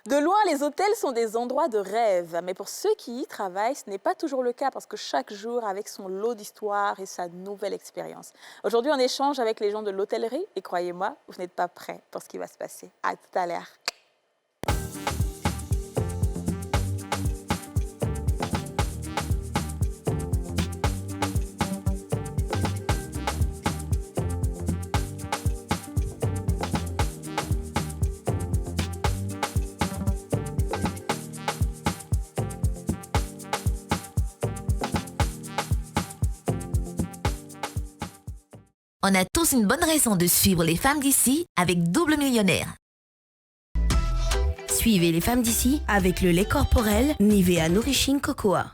De loin, les hôtels sont des endroits de rêve. Mais pour ceux qui y travaillent, ce n'est pas toujours le cas parce que chaque jour avec son lot d'histoire et sa nouvelle expérience. Aujourd'hui, on échange avec les gens de l'hôtellerie et croyez-moi, vous n'êtes pas prêts pour ce qui va se passer. À tout à l'heure. On a tous une bonne raison de suivre les femmes d'ici avec Double Millionnaire. Suivez les femmes d'ici avec le lait corporel Nivea Nourishing Cocoa.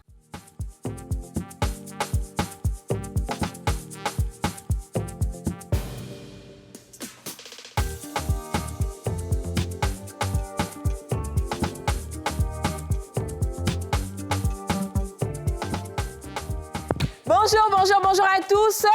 Bonjour, bonjour, bonjour à tous.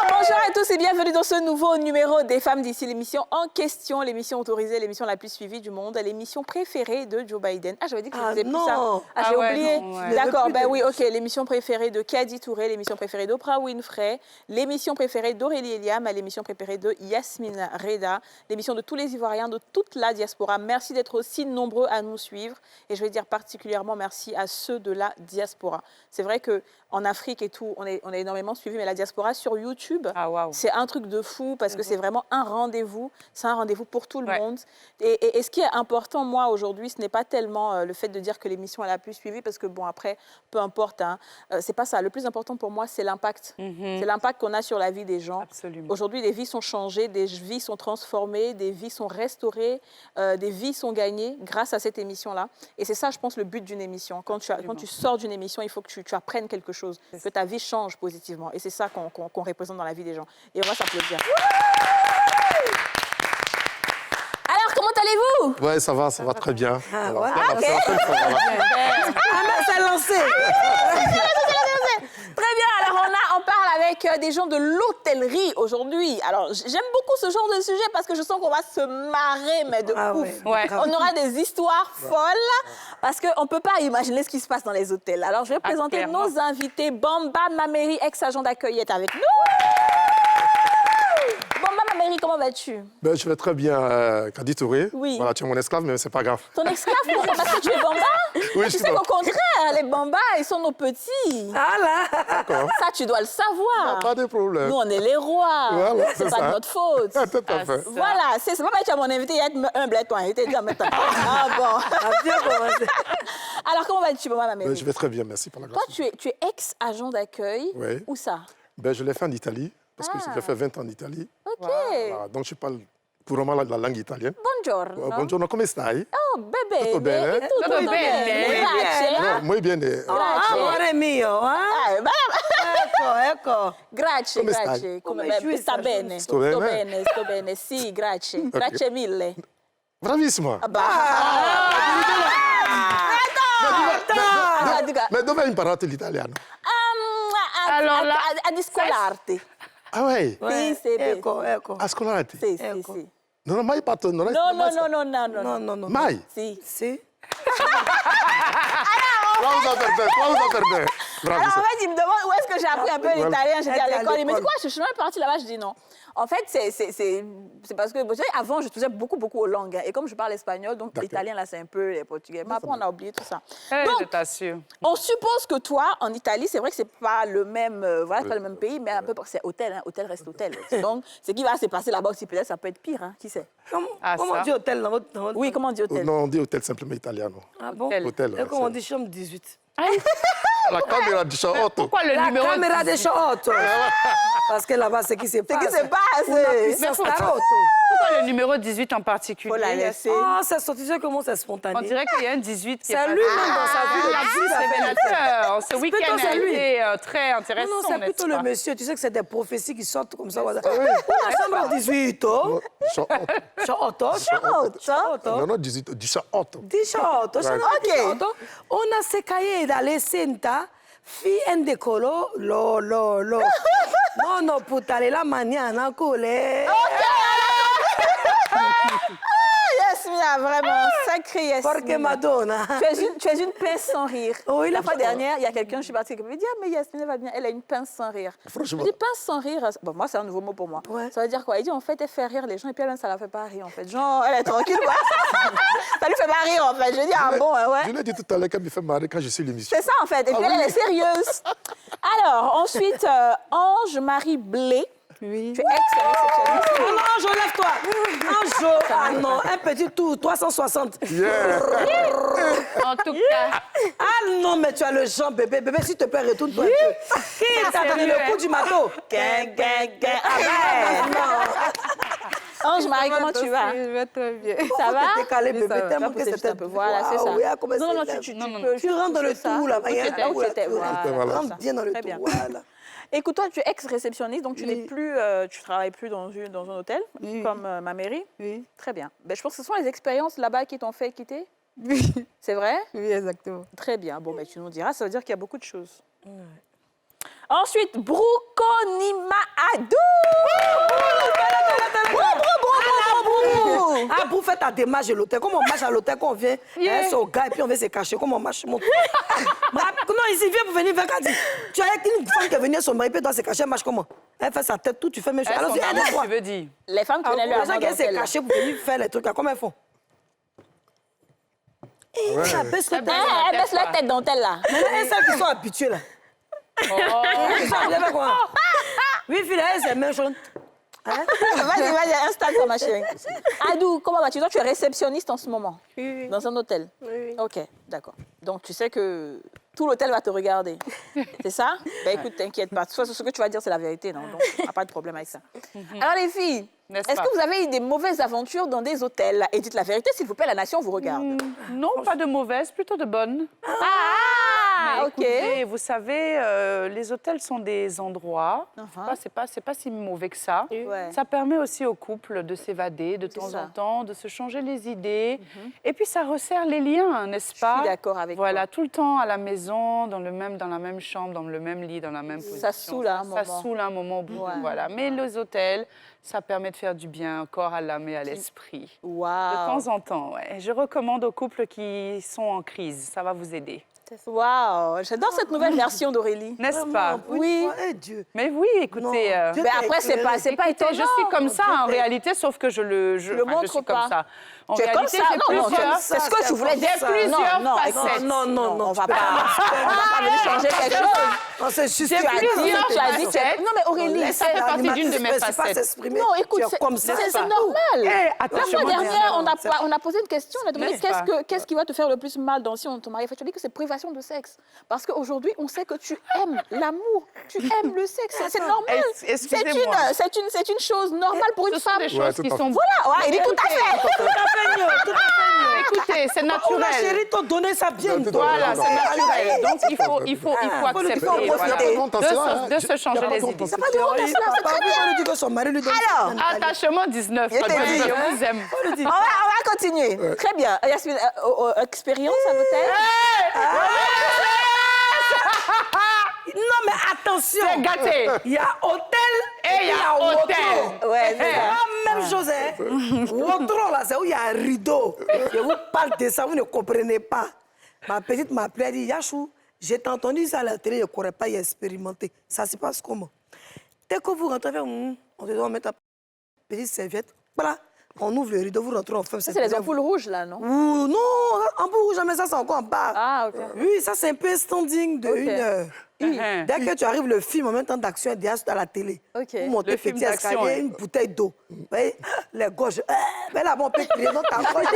Bonjour à tous et bienvenue dans ce nouveau numéro des femmes d'ici, l'émission en question, l'émission autorisée, l'émission la plus suivie du monde, l'émission préférée de Joe Biden. Ah, j'avais dit que je faisais plus ça. Ah, j'ai oublié. Ouais. D'accord, ben oui, ok. L'émission préférée de Kadi Touré, l'émission préférée d'Oprah Winfrey, l'émission préférée d'Aurélie Eliam, l'émission préférée de Yasmine Reda, l'émission de tous les Ivoiriens, de toute la diaspora. Merci d'être aussi nombreux à nous suivre et je vais dire particulièrement merci à ceux de la diaspora. C'est vrai qu'en Afrique et tout, on est énormément suivis, mais la diaspora sur YouTube, c'est un truc de fou parce que c'est vraiment un rendez-vous. C'est un rendez-vous pour tout le monde. Et ce qui est important, moi, aujourd'hui, ce n'est pas tellement le fait de dire que l'émission est la plus suivie parce que, bon, après, peu importe, hein, c'est pas ça. Le plus important pour moi, c'est l'impact. C'est l'impact qu'on a sur la vie des gens. Aujourd'hui, des vies sont changées, des vies sont transformées, des vies sont restaurées, des vies sont gagnées grâce à cette émission-là. Et c'est ça, je pense, le but d'une émission. Quand tu sors d'une émission, il faut que tu apprennes quelque chose, que ta vie change positivement. Et c'est ça qu'on représente dans la vie des gens. Et on va s'applaudir. Alors, comment allez-vous? Ouais, ça va très bien. Ah, ouais. Ok. Ça a lancé. Très bien, alors on parle avec des gens de l'hôtellerie aujourd'hui. Alors, j'aime beaucoup ce genre de sujet parce que je sens qu'on va se marrer, mais de ouf. Ouais. On aura des histoires folles parce qu'on ne peut pas imaginer ce qui se passe dans les hôtels. Alors, je vais présenter nos invités. Bamba Mameri, ex-agent d'accueil, est avec nous. Bamba Mameri, comment vas-tu? Ben, je vais très bien, Kadi Touré. Oui. Voilà, tu es mon esclave, mais c'est pas grave. Ton esclave, pourquoi? Parce que tu es Bamba? Oui, tu sais qu'au contraire, les Bambas, ils sont nos petits. Ah là! D'accord. Ça, tu dois le savoir. Pas de problème. Nous, on est les rois. Voilà, c'est pas de notre faute. Tout à fait. Voilà, c'est pas mal que tu as mon invité, il y a un blé, toi, il dit en même temps. Ah bon. Bien commencé. Alors, comment vas-tu, Bamba Mameri? Je vais très bien, merci pour la grâce. Toi, tu es ex-agent d'accueil. Oui. Où ça? Ben, je l'ai fait en Italie, parce que j'ai fait 20 ans en Italie. OK. Voilà, donc, je parle couramment la langue italienne. Buongiorno. Buongiorno, come stai? Oh, bene. Tutto bene? Tutto bene. Grazie. No, muy bien. Amore mio, ecco. Grazie, Come grazie. stai? Sta bene. Sto bene? Sto bene. Sì, grazie. Okay. Grazie mille. Bravissima. Ma dove hai imparato l'italiano? A scolarti. Ah ouais? Sì, Ecco. A scolarti? Sì. Non ho mai fatto... No. No. Mai? Sì. Pausa per te. Alors, en fait, il me demande où est-ce que j'ai appris un peu l'italien. J'ai dit à l'école. Il me dit quoi? Je suis jamais partie là-bas. Je dis non. En fait, c'est parce que avant, je faisais beaucoup aux langues. Et comme je parle espagnol, donc l'italien, là, c'est un peu les portugais. Mais après, on a oublié tout ça. Donc, je t'assure. On suppose que toi, en Italie, c'est vrai que c'est pas le même, c'est pas le même pays, mais un peu, c'est hôtel, hein, hôtel reste hôtel. Donc, ce qui va se passer là-bas aussi, peut-être, ça peut être pire, hein, qui sait? Comment on dit hôtel dans votre... Oui, comment on dit hôtel? Non, on dit hôtel simplement italiano. Ah bon? Hôtel. Et comment on dit chambre 18? La caméra du champ auto. Pourquoi le numéro? La caméra des champs auto. Parce que là-bas, c'est qui se passe. C'est qui se passe. Pourquoi le numéro 18 en particulier? Faut la laisser. Ah, ça sortit comment c'est spontané. On dirait qu'il y a un 18 qui est c'est lui-même dans sa vie. Ce week-end a été très intéressant. Non, c'est plutôt le monsieur. Tu sais que c'est des prophéties qui sortent comme ça. La chambre 18. Non, 18, 18. 18. Ok. On a se cahiers dalle senta. Fi en decolo, lo. No, puttane, la mañana, cule. Ok, sacrée Yasmine. Porque Madonna. Tu es une pince sans rire. Oui, la fois dernière, il y a quelqu'un, je suis partie, qui me dit, ah, mais Yasmine va bien, elle a une pince sans rire. Franchement. Je dis, pince sans rire, bon, moi, c'est un nouveau mot pour moi. Ouais. Ça veut dire quoi? Il dit, en fait, elle fait rire les gens, et puis elle, ça la fait pas rire, en fait. Genre, elle est tranquille, quoi. Ça lui fait pas rire, en fait. Je dis, ah bon, ouais. Je l'ai dit tout à l'heure qu'elle me fait marrer quand je suis l'émission. C'est ça, en fait. Et puis, elle est sérieuse. Alors, ensuite, Ange-Marie Blé. Oui. Tu es ex-réceptionniste. Ah non, Ange, lève-toi. Ange, ah non, un petit tour, 360. En tout cas, Ah non, mais tu as le genre, bébé. Bébé, s'il te plaît, retourne-toi un peu. Qui t'a donné le coup du marteau? Ange-Marie, comment tu vas? Je vais très bien. Ça va? Décalé, bébé, ça va. tellement Tu que vas pousser juste c'était... un peu. Voilà, c'est ça. Oui, comment Non, non, c'est tu là. peux... Tu rentres dans le tout, là. Où tu étais, où tu étais. Voilà. Rentre bien dans le Très tout, bien. voilà. Écoute, toi, tu es ex-réceptionniste, donc tu Oui. n'es plus, tu travailles plus dans un hôtel, Oui. comme ma mairie. Oui. Très bien. Ben, je pense que ce sont les expériences là-bas qui t'ont fait quitter. Oui. C'est vrai? Oui, exactement. Très bien. Bon, ben, tu nous diras, ça veut dire qu'il y a beaucoup de choses. Ensuite, Broukonima Adou. Ah, pour faire ta démarche à l'hôtel. Comment on marche à l'hôtel quand on vient c'est au gars et puis on vient se cacher. Comment on marche monte. Non, ici, viens pour venir vers Kadi. Tu as une femme qui est venue, son mari, puis elle doit se cacher, elle marche comment? Elle fait sa tête, tout, tu fais même chose. Alors, viens avec toi. Tu veux dire? Les femmes qui venaient lui Les gens avant qui viennent se d'hôtel. cacher pour venir faire les trucs là, comment elles font? Et ça baisse le tête. Elle baisse la tête dentelle, là. Maintenant, elles celles qui sont habituées là. Elles sont habituées quoi? Oui, fille, elles, c'est la même chose. Hein? Vas-y, installe-toi, ma chérie. Adou, comment vas-tu? Toi, tu es réceptionniste en ce moment, Oui. dans un hôtel. Oui. Ok, d'accord. Donc, tu sais que tout l'hôtel va te regarder. C'est ça? Ben écoute, t'inquiète pas. De toute façon, ce que tu vas dire, c'est la vérité, non? Donc, il n'y a pas de problème avec ça. Alors, les filles, N'est-ce est-ce pas? que vous avez eu des mauvaises aventures dans des hôtels? Et dites la vérité, s'il vous plaît, la nation vous regarde. Non, pas de mauvaises, plutôt de bonnes. Ah, Mais ok. écoutez, vous savez, les hôtels sont des endroits, c'est pas si mauvais que ça. Ouais. Ça permet aussi aux couples de s'évader de temps ça. en temps, de se changer les idées. Et puis ça resserre les liens, n'est-ce pas? suis d'accord avec Voilà, tout le temps à la maison, dans la même chambre, dans le même lit, dans la même position. Ça saoule à un moment. Ça saoule à un moment au bout. Ouais. Voilà. Mais les hôtels, ça permet de faire du bien, corps à l'âme et à l'esprit. De Waouh. temps en temps, ouais. Je recommande aux couples qui sont en crise. Ça va vous aider. Waouh. J'adore cette nouvelle version d'Aurélie. N'est-ce pas? Oui. Eh Dieu. Mais oui, écoutez. Dieu Mais t'a après, c'est pas écoutez, étonnant. je suis comme ça en réalité, sauf que je montre suis pas. comme ça. En Tu es comme réalité, ça? j'ai Non, plusieurs. c'est ce que tu voulais dire. J'ai plusieurs Non, facettes. non, on va pas venir changer quelque chose. Non, c'est juste J'ai Tu as dit, plusieurs tu as dit, facettes. Non, mais Aurélie, Ça fait partie d'une de mes C'est pas facettes. s'exprimer. non, écoute, Tu es comme ça. c'est normal. La attention, fois moi, dernière, c'est- on a posé une question, on a demandé N'est-ce pas? qu'est-ce qui va te faire le plus mal dans si on te marie. Tu as dit que c'est privation de sexe. Parce qu'aujourd'hui, on sait que tu aimes l'amour, tu aimes le sexe, c'est normal. Excusez-moi. C'est une chose normale pour une Ce sont femme. des choses qui tout à sont... Voilà, ouais, il dit tout à fait. Écoutez, c'est Ma naturel. chérie, t'as donné ça bien. Voilà, c'est naturel. Donc, il faut accepter faut voilà, profiter. de se changer les idées. C'est pas de honte à cela, c'est très bien. lui dit que son mari lui donne Alors, ça. Attachement 19. Je t'ai dit, Je vous aime. On va continuer. Très bien. Yasmine, expérience à l'hôtel? Non, mais attention. C'est gâté. Il y a hôtel Et il y a hôtel. Ouais, c'est C'est ça. la même chose, hein. Wotro, là, c'est où il y a un rideau. Je vous parle de ça, vous ne comprenez pas. Ma petite m'a appelé, elle dit, Yachou, j'ai entendu ça à la télé, je ne pourrais pas y expérimenter. Ça se passe comment? Dès que vous rentrez, on te doit mettre une petite serviette. Voilà. On ouvre le rideau, vous rentrez en femme. Ça, c'est les ampoules rouges, là, non? Ouh, non, ampoule rouge, mais ça, c'est encore en bas. Ah, ok. Oui, ça, c'est un peu un standing de Ok. 1 heure. Uh-huh. Dès que tu arrives, le film en même temps d'action est déjà à la télé. Ok. Vous montez Le film petit d'action, escalier, hein. une bouteille d'eau. Vous voyez, les gauches. Mais là, bon, on peut crier dans ta gorge.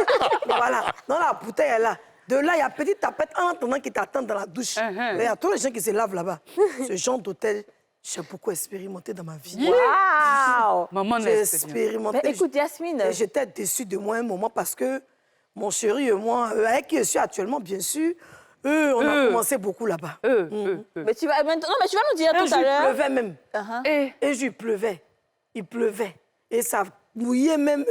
Voilà, dans la bouteille est là. De là, il y a petite tapette en attendant qui t'attend dans la douche. Mais il y a tous les gens qui se lavent là-bas. Ce genre d'hôtel, j'ai beaucoup expérimenté dans ma vie. Waouh! Maman, J'ai n'est-ce pas bien? expérimenté. Mais écoute, Yasmine, Et j'étais déçue de moi un moment parce que mon chéri et moi, avec qui je suis actuellement, bien sûr, on a commencé beaucoup là-bas. mais tu vas nous dire Un tout jour, à il l'heure. pleuvait même. Uh-huh. Et Un jour, il pleuvait. Il pleuvait. Et ça mouillé même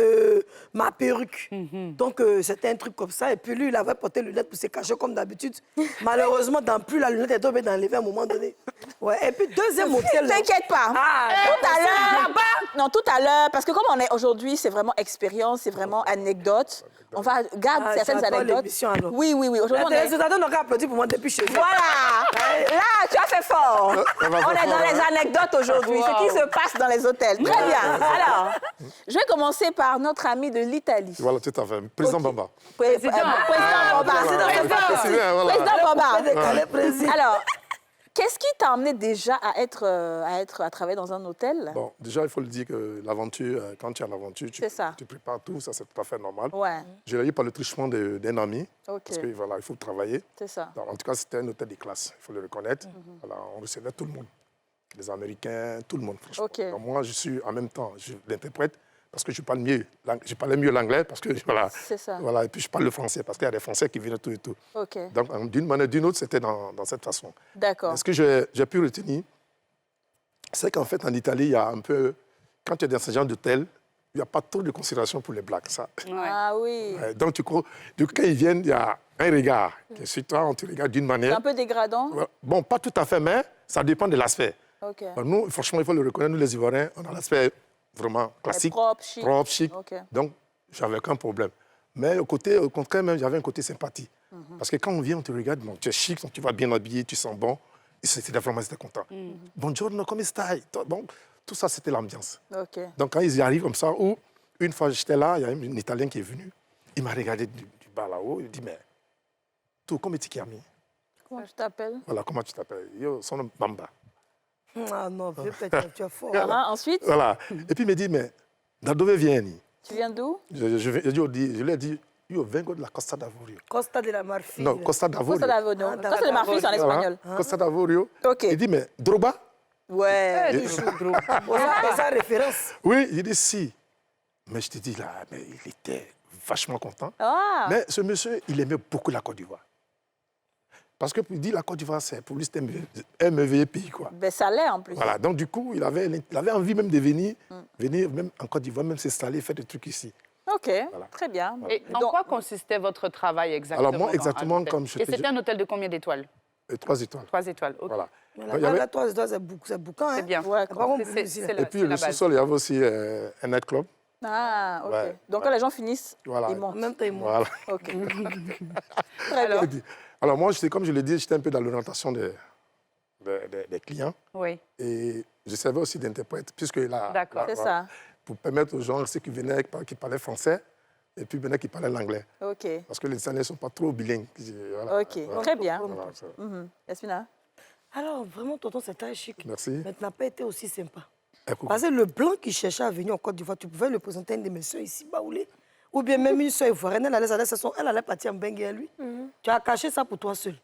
ma perruque. Donc, c'était un truc comme ça. Et puis, lui, il avait porté les lunettes pour se cacher comme d'habitude. Malheureusement, plus la lunette est tombée dans les verres à un moment donné. Ouais. Et puis, deuxième hôtel... T'inquiète pas. Tout à l'heure... Non, tout à l'heure, parce que comme on est aujourd'hui, c'est vraiment expérience, c'est vraiment anecdote. On va garder certaines anecdotes. Oui. Aujourd'hui, les résultats n'ont qu'à applaudir pour moi depuis chez moi. Voilà. Là, tu as fait fort. On est dans les anecdotes aujourd'hui, ce qui se passe dans les hôtels. Très bien. Alors, je vais commencer par notre ami de l'Italie. Voilà, tout à fait. Président Bamba. Président Bamba. Alors, qu'est-ce qui t'a amené déjà à travailler dans un hôtel? Bon, déjà, il faut le dire que l'aventure, quand tu es en aventure, tu prépares tout, ça c'est tout à fait normal. Ouais. Je l'ai eu par le truchement d'un ami, parce que voilà, il faut travailler. C'est ça. Donc, en tout cas, c'était un hôtel de classe, il faut le reconnaître. Voilà, on recevait tout le monde, les Américains, tout le monde, franchement. Donc, moi, je suis en même temps, je l'interprète, parce que je parlais mieux l'anglais, parce que voilà, voilà, et puis je parle le français, parce qu'il y a des Français qui viennent tout et tout. Donc, d'une manière ou d'une autre, c'était dans cette façon. D'accord. Ce que j'ai pu retenir, c'est qu'en fait, en Italie, il y a un peu, quand tu es dans ce genre d'hôtel, il n'y a pas trop de considération pour les blacks, ça. Ah oui. Donc, du coup, quand ils viennent, il y a un regard qui est sur toi, on te regarde d'une manière. C'est un peu dégradant? Bon, pas tout à fait, mais ça dépend de l'aspect. Nous, franchement, il faut le reconnaître, nous les Ivoiriens, on a l'aspect vraiment classique, propre, chic. Donc, j'avais aucun problème. Mais au contraire, même, j'avais un côté sympathie. Parce que quand on vient, on te regarde, bon, tu es chic, tu vas bien habillé, tu sens bon. Et c'était vraiment, c'était content. Buongiorno, come stai? Bon, tout ça, c'était l'ambiance. Donc, quand ils y arrivent comme ça, ou une fois j'étais là, il y a un Italien qui est venu, il m'a regardé du bas là-haut, il dit, mais, tu, comment tu t'appelles? Comment tu t'appelles? Voilà, comment tu t'appelles? Yo, son nom Bamba. Ah non, vieux petit, tu es fort. Ensuite? Voilà. Et puis il me dit, mais, d'où viens-tu? Tu viens d'où? Je lui ai dit, io vengo de la Costa d'Avorio. Costa de la Marfil. Non, Costa d'Avorio. Costa d'Avorio. Costa de Marfil, c'est en espagnol. Costa d'Avorio. Il dit, mais Drogba? Ouais. C'est sa référence. Oui, il dit si. Mais je te dis là, mais il était vachement content. Mais ce monsieur, il aimait beaucoup la Côte d'Ivoire. Parce que pour dire la Côte d'Ivoire, pour lui, c'était un merveilleux pays, quoi. Ben, ça l'est en plus. Voilà, donc du coup, il avait envie même de venir même en Côte d'Ivoire, même s'installer, faire des trucs ici. Ok, très bien. Et en quoi consistait votre travail exactement? Alors moi, exactement comme je te dis. Et c'était un hôtel de combien d'étoiles? 3 étoiles. 3 étoiles, ok. Voilà. La 3 étoiles, c'est boucan. C'est bien. Et puis le sous-sol, il y avait aussi un nightclub. Ah, ok. Donc quand les gens finissent, ils montent. En même temps, ils montent. Voilà. Ok. Très bien. Alors moi, comme je l'ai dit, j'étais un peu dans l'orientation des clients. Oui. Et je servais aussi d'interprète, puisque là, c'est ça. Pour permettre aux gens, ceux qui venaient, qui parlaient français, et puis venaient qui parlaient l'anglais. Ok. Parce que les Italiens ne sont pas trop bilingues. Voilà. Ok, très bien. Yasmina? Alors, vraiment, tonton, c'est très chic. Merci. Mais tu n'as pas été aussi sympa. Parce que le blanc qui cherchait à venir en Côte d'Ivoire, tu pouvais le présenter à une de mes soeurs ici, Baoulé. Ou bien même une soeur ivoirienne, elle allait partir en Bengue à lui. Tu as caché ça pour toi seul.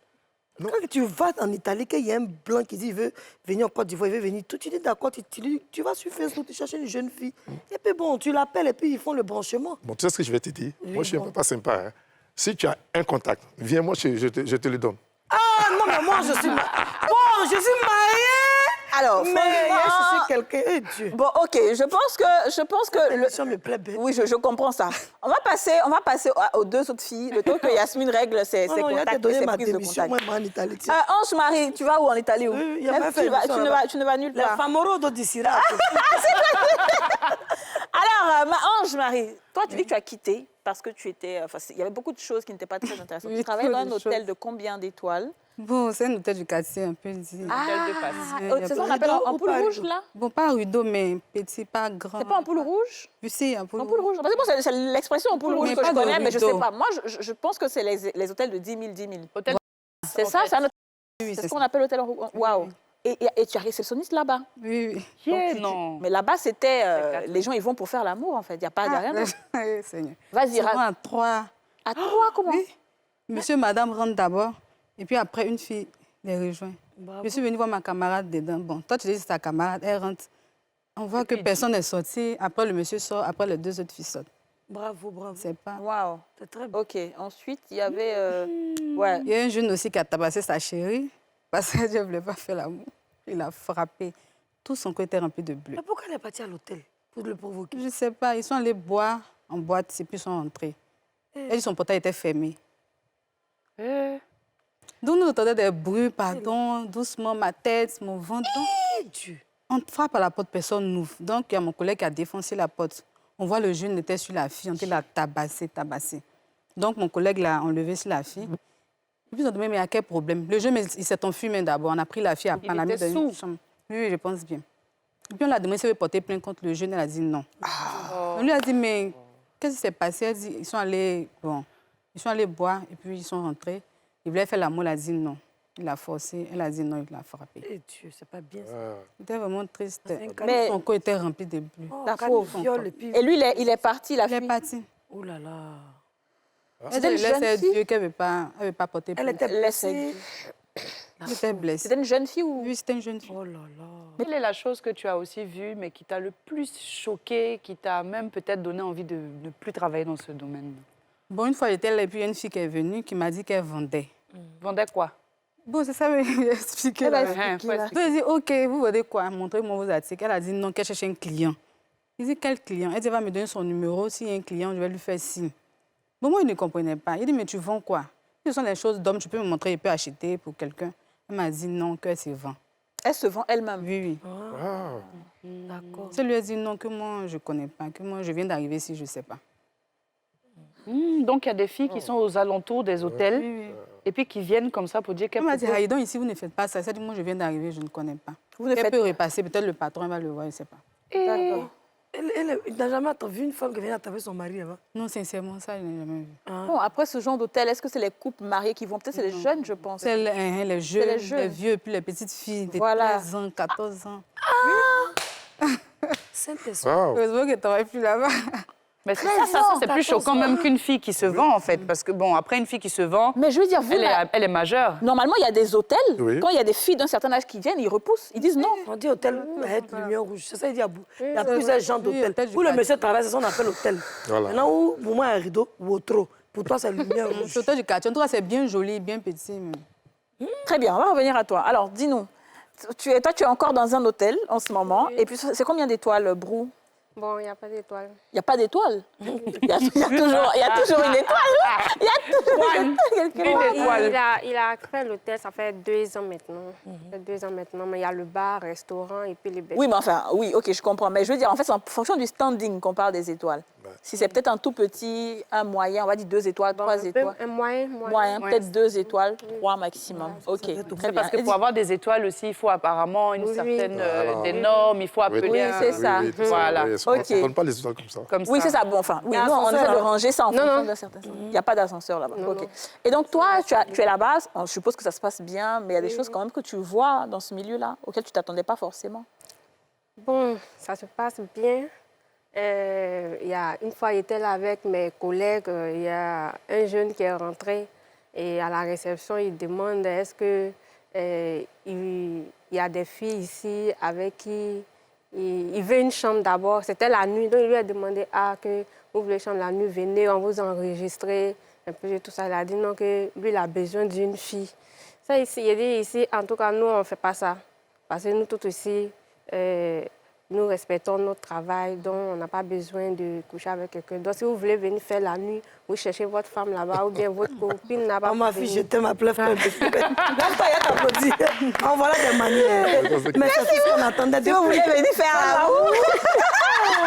Non. Quand tu vas en Italie, qu'il y a un blanc qui dit qu'il veut venir en Côte d'Ivoire, il veut venir, tu dis d'accord, tu vas sur Facebook, tu cherches une jeune fille. Et puis bon, tu l'appelles et puis ils font le branchement. Bon, tu sais ce que je vais te dire? Moi, je suis un peu pas sympa. Hein. Si tu as un contact, viens, moi, je te le donne. Ah non, mais moi, je suis mariée. Alors, mais je suis quelqu'un. Eh Dieu. Bon, ok, je pense que l'émission me plaît bien. Oui, je comprends ça. On va passer aux 2 autres filles. Le temps que Yasmine règle ses contacts, ses prises de contact. Moi, en Italie. Ange-Marie, tu vas où en Italie où? Tu ne vas nulle part. La Famoro d'ici là. Alors, Ange-Marie, toi, tu dis que tu as quitté parce que tu étais... il y avait beaucoup de choses qui n'étaient pas très intéressantes. Tu travaillais dans un hôtel de combien d'étoiles? Bon, c'est un hôtel du quartier, un peu dit. C'est ça qu'on appelle ampoule rouge, là? Bon, pas rideau, mais petit, pas grand. C'est pas ampoule rouge? Si, ampoule rouge. Parce que moi, c'est l'expression ampoule rouge que je connais, mais je sais pas. Moi, je pense que c'est les hôtels de 10 000. C'est ça? C'est un hôtel? Oui, c'est ce qu'on appelle l'hôtel rouge. Waouh! Et tu es réceptionniste là-bas? Oui. Non. Mais là-bas, c'était... les gens, ils vont pour faire l'amour, en fait. Il n'y a pas de rien. Seigneur. Vas-y, à 3. À 3, comment? Oui. Monsieur, madame rentrent d'abord. Et puis après, une fille les rejoint. Bravo. Je suis venue voir ma camarade dedans. Bon, toi, tu dis que c'est ta camarade, elle rentre. On voit que personne n'est sorti. Après, le monsieur sort. Après, les 2 autres filles sortent. Bravo. C'est pas... Waouh. C'est très bien. OK. Ensuite, il y avait... Il y a un jeune aussi qui a tabassé sa chérie parce qu'elle ne voulait pas faire l'amour. Il a frappé. Tout son corps était rempli de bleu. Mais pourquoi elle est partie à l'hôtel? Pour le provoquer. Je ne sais pas. Ils sont allés boire en boîte et puis ils sont rentrés. Et son portail était fermé. Donc nous entendons des bruits, pardon, doucement, ma tête, mon ventre. On frappe à la porte, personne n'ouvre. Donc il y a mon collègue qui a défoncé la porte. On voit le jeune était sur la fille, on l'a tabassé. Donc mon collègue l'a enlevé sur la fille. Et puis ils ont demandé, mais il y a quel problème? Le jeune, il s'est enfui d'abord. On a pris la fille, on l'a mis dans une chambre. Oui, je pense bien. Et puis on l'a demandé si elle veut porter plainte contre le jeune. Elle a dit non. On lui a dit, mais qu'est-ce qui s'est passé? Elle dit, ils sont allés boire et puis ils sont rentrés. Il voulait faire l'amour, elle a dit non. Il l'a forcé, elle a dit non, il l'a frappé. Et Dieu, c'est pas bien ça. C'était vraiment triste. Mais son corps était rempli de bleu. Et lui, il est parti, la fille? Il est parti. Oh là là. Elle laissait Dieu qu'elle ne veut pas porter plainte. Elle était blessée. Elle était blessée. C'était une jeune fille ou? Oui, c'était une jeune fille. Oh là là. Quelle est la chose que tu as aussi vue, mais qui t'a le plus choquée, qui t'a même peut-être donné envie de ne plus travailler dans ce domaine? Bon, une fois, j'étais là et puis il y a une fille qui est venue qui m'a dit qu'elle vendait. Vendait quoi? Bon, c'est ça, mais il a expliqué. Elle a expliqué. Donc, j'ai dit, OK, vous vendez quoi? Montrez-moi vos articles. Elle a dit non, qu'elle cherche un client. Il dit, quel client? Elle dit, elle va me donner son numéro. S'il y a un client, je vais lui faire signe. Bon, moi, il ne comprenait pas. Il dit, mais tu vends quoi? Ce sont les choses d'homme, tu peux me montrer, il peut acheter pour quelqu'un. Elle m'a dit non, qu'elle se vend. Elle se vend elle-même? Oui. D'accord. Je lui ai dit non, que moi, je ne connais pas, que moi, je viens d'arriver ici, je ne sais pas. Donc, il y a des filles qui sont aux alentours des hôtels et puis qui viennent comme ça pour dire qu'elles... Elle m'a dit, Haïdon, ici, vous ne faites pas ça. Elle dit, moi, je viens d'arriver, je ne connais pas. Elle peut repasser, peut-être le patron va le voir, je ne sais pas. D'accord. Elle n'a jamais vu une femme qui vient attaquer son mari là-bas? Non, sincèrement, ça, je n'ai jamais vu. Bon, après ce genre d'hôtel, est-ce que c'est les couples mariés qui vont? Peut-être c'est les jeunes, je pense. C'est les jeunes, les vieux, puis les petites filles de 13 ans, 14 ans. Saint-Esprit. Heureusement que tu n'aurais plus là-bas. Mais ça c'est plus choquant même qu'une fille qui se vend, en fait. Parce que, bon, après, une fille qui se vend, mais je veux dire, elle est majeure. Normalement, il y a des hôtels, quand il y a des filles d'un certain âge qui viennent, ils repoussent. Ils disent non. On dit hôtel, lumière rouge. C'est ça, il dit à bout. Il y a plusieurs genres d'hôtels. Où le monsieur travaille, c'est ça qu'on appelle hôtel. Maintenant, où, pour moi, un rideau ou autre. Pour toi, c'est lumière rouge. L'hôtel du quartier, en tout cas, c'est bien joli, bien petit. Très bien, on va revenir à toi. Alors, dis-nous, tu es encore dans un hôtel en ce moment. Et puis, c'est combien d'étoiles, Brou? Bon, il n'y a pas d'étoile. Il n'y a pas d'étoile? Il y a toujours une étoile. Il y a toujours une étoile. Il a créé l'hôtel, ça fait 2 ans maintenant. Ça fait 2 ans maintenant, mais il y a le bar, restaurant et puis les bêtes. Oui, mais enfin, oui, OK, je comprends. Mais je veux dire, en fait, c'est en fonction du standing qu'on parle des étoiles. Si c'est peut-être un tout petit, un moyen, on va dire 2 étoiles, 3 étoiles. Un moyen. Peut-être 2 étoiles, 3 maximum. OK, très bien. Parce que pour avoir des étoiles aussi, il faut apparemment une certaine des normes, il faut appeler... Oui, c'est ça. Voilà. On ne donne pas les étoiles comme ça. Oui, c'est ça. Bon, enfin, oui, nous, on essaie de ranger ça en fonction d'un certain... Il n'y a pas d'ascenseur là-bas. OK. Et donc, toi, tu es là-bas, je suppose que ça se passe bien, mais il y a des choses quand même que tu vois dans ce milieu-là, auxquelles tu ne t'attendais pas forcément. Bon, ça se passe bien. Il y a une fois, j'étais là avec mes collègues, il y a un jeune qui est rentré et à la réception, il demande est-ce que il y a des filles ici avec qui il veut une chambre d'abord. C'était la nuit, donc il lui a demandé que vous voulez une chambre la nuit, venez, on vous enregistre un peu de tout ça. Il a dit non, que lui, il a besoin d'une fille. Ça ici, il dit ici, en tout cas, nous, on ne fait pas ça. Parce que nous, tous ici, nous respectons notre travail, donc on n'a pas besoin de coucher avec quelqu'un. Donc, si vous voulez venir faire la nuit, vous cherchez votre femme là-bas ou bien votre copine là-bas. Ma fille, je t'aime, pleure pas un peu. Lève-toi, il y a t'applaudit. En voilà des manières. Mais c'est tout ce qu'on attendait. Si vous voulez venir faire l'amour.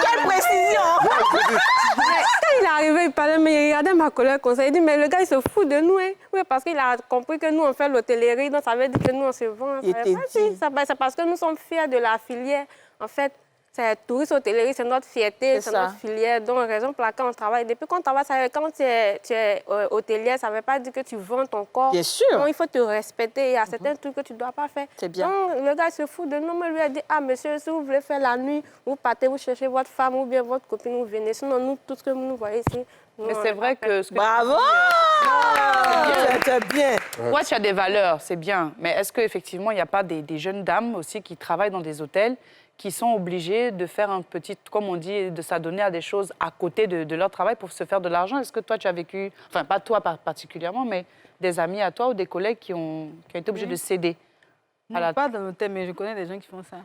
Quelle précision! Quand il est arrivé, il parlait, mais il regardait ma collègue comme ça. Il dit, mais le gars, il se fout de nous. Hein. Oui, parce qu'il a compris que nous, on fait l'hôtellerie, donc ça veut dire que nous, on se vend. C'est parce que nous sommes fiers de la filière. En fait, c'est tourisme hôtellerie, c'est notre fierté, c'est notre filière. Donc, raison pour laquelle on travaille. Depuis qu'on travaille, quand tu es hôtelière, ça ne veut pas dire que tu vends ton corps. Bien sûr. Donc, il faut te respecter. Il y a certains trucs que tu ne dois pas faire. C'est bien. Donc, le gars se fout de nous. Mais lui a dit, monsieur, si vous voulez faire la nuit, vous partez, vous cherchez votre femme ou bien votre copine, vous venez. Sinon, nous, tout ce que vous nous voyez ici... Mais c'est vrai que... Bravo! C'est bien. Toi, tu as des valeurs, c'est bien. Mais est-ce qu'effectivement, il n'y a pas des jeunes dames aussi qui travaillent dans des hôtels qui sont obligées de faire un petit, comme on dit, de s'adonner à des choses à côté de leur travail pour se faire de l'argent? Est-ce que toi, tu as vécu, enfin, pas toi particulièrement, mais des amis à toi ou des collègues qui ont été obligés de céder Pas dans l'hôtel, mais je connais des gens qui font ça.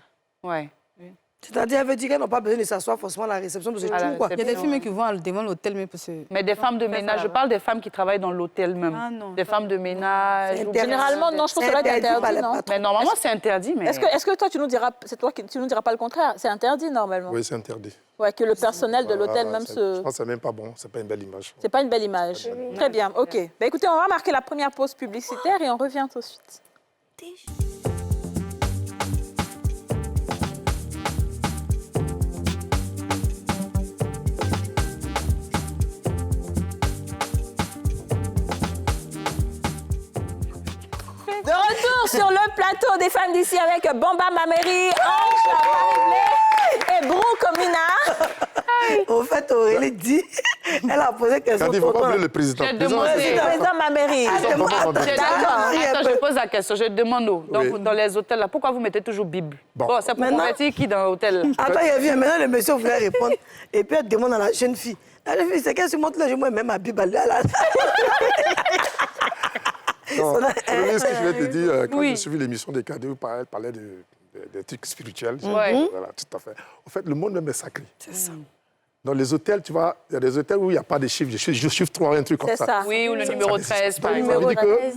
Ouais. Oui. C'est-à-dire, elle veut dire qu'elles n'ont pas besoin de s'asseoir forcément à la réception de ce tout, quoi. Il y a des filles qui vont devant l'hôtel, mais pour se... Mais des femmes de ménage, je parle des femmes qui travaillent dans l'hôtel même. Ah non. Des femmes de ménage. Généralement, non, je pense que ça doit être interdit, non? Mais normalement, c'est interdit. Mais... Est-ce que toi, tu nous diras pas le contraire? C'est interdit, normalement. Oui, c'est interdit. Ouais, que le personnel de l'hôtel même se... Je pense que c'est même pas bon, c'est pas une belle image. C'est pas une belle image. Très bien, OK. Ben, écoutez, on va marquer la première pause publicitaire et on revient tout de suite. De retour sur le plateau des femmes d'ici avec Bamba Mameri, Ange Marie-Blé et Brou Komina. Au fait, Aurélie dit, elle a posé question. Il ne faut pas oublier le président. Je demandé. Le président Mameri. Attends, je pose la question. Je demande, donc, dans les hôtels, là, pourquoi vous mettez toujours Bible? Bon, c'est pour convertir qui dans l'hôtel? Attends, il vient. Maintenant, le monsieur voulait répondre. Et puis, elle demande à la jeune fille. La jeune fille, c'est qu'elle se montre là, je mets même ma Bible là. Non, ce que je vais te dire, quand j'ai suivi l'émission des cadeaux, elle parlait des trucs spirituels. Voilà, tout à fait. En fait, le monde même est sacré. C'est ça. Dans les hôtels, tu vois, il y a des hôtels où il n'y a pas de chiffres. Je chiffre 3, un truc comme ça. C'est ça. Oui, ou le numéro 13, par exemple. exemple.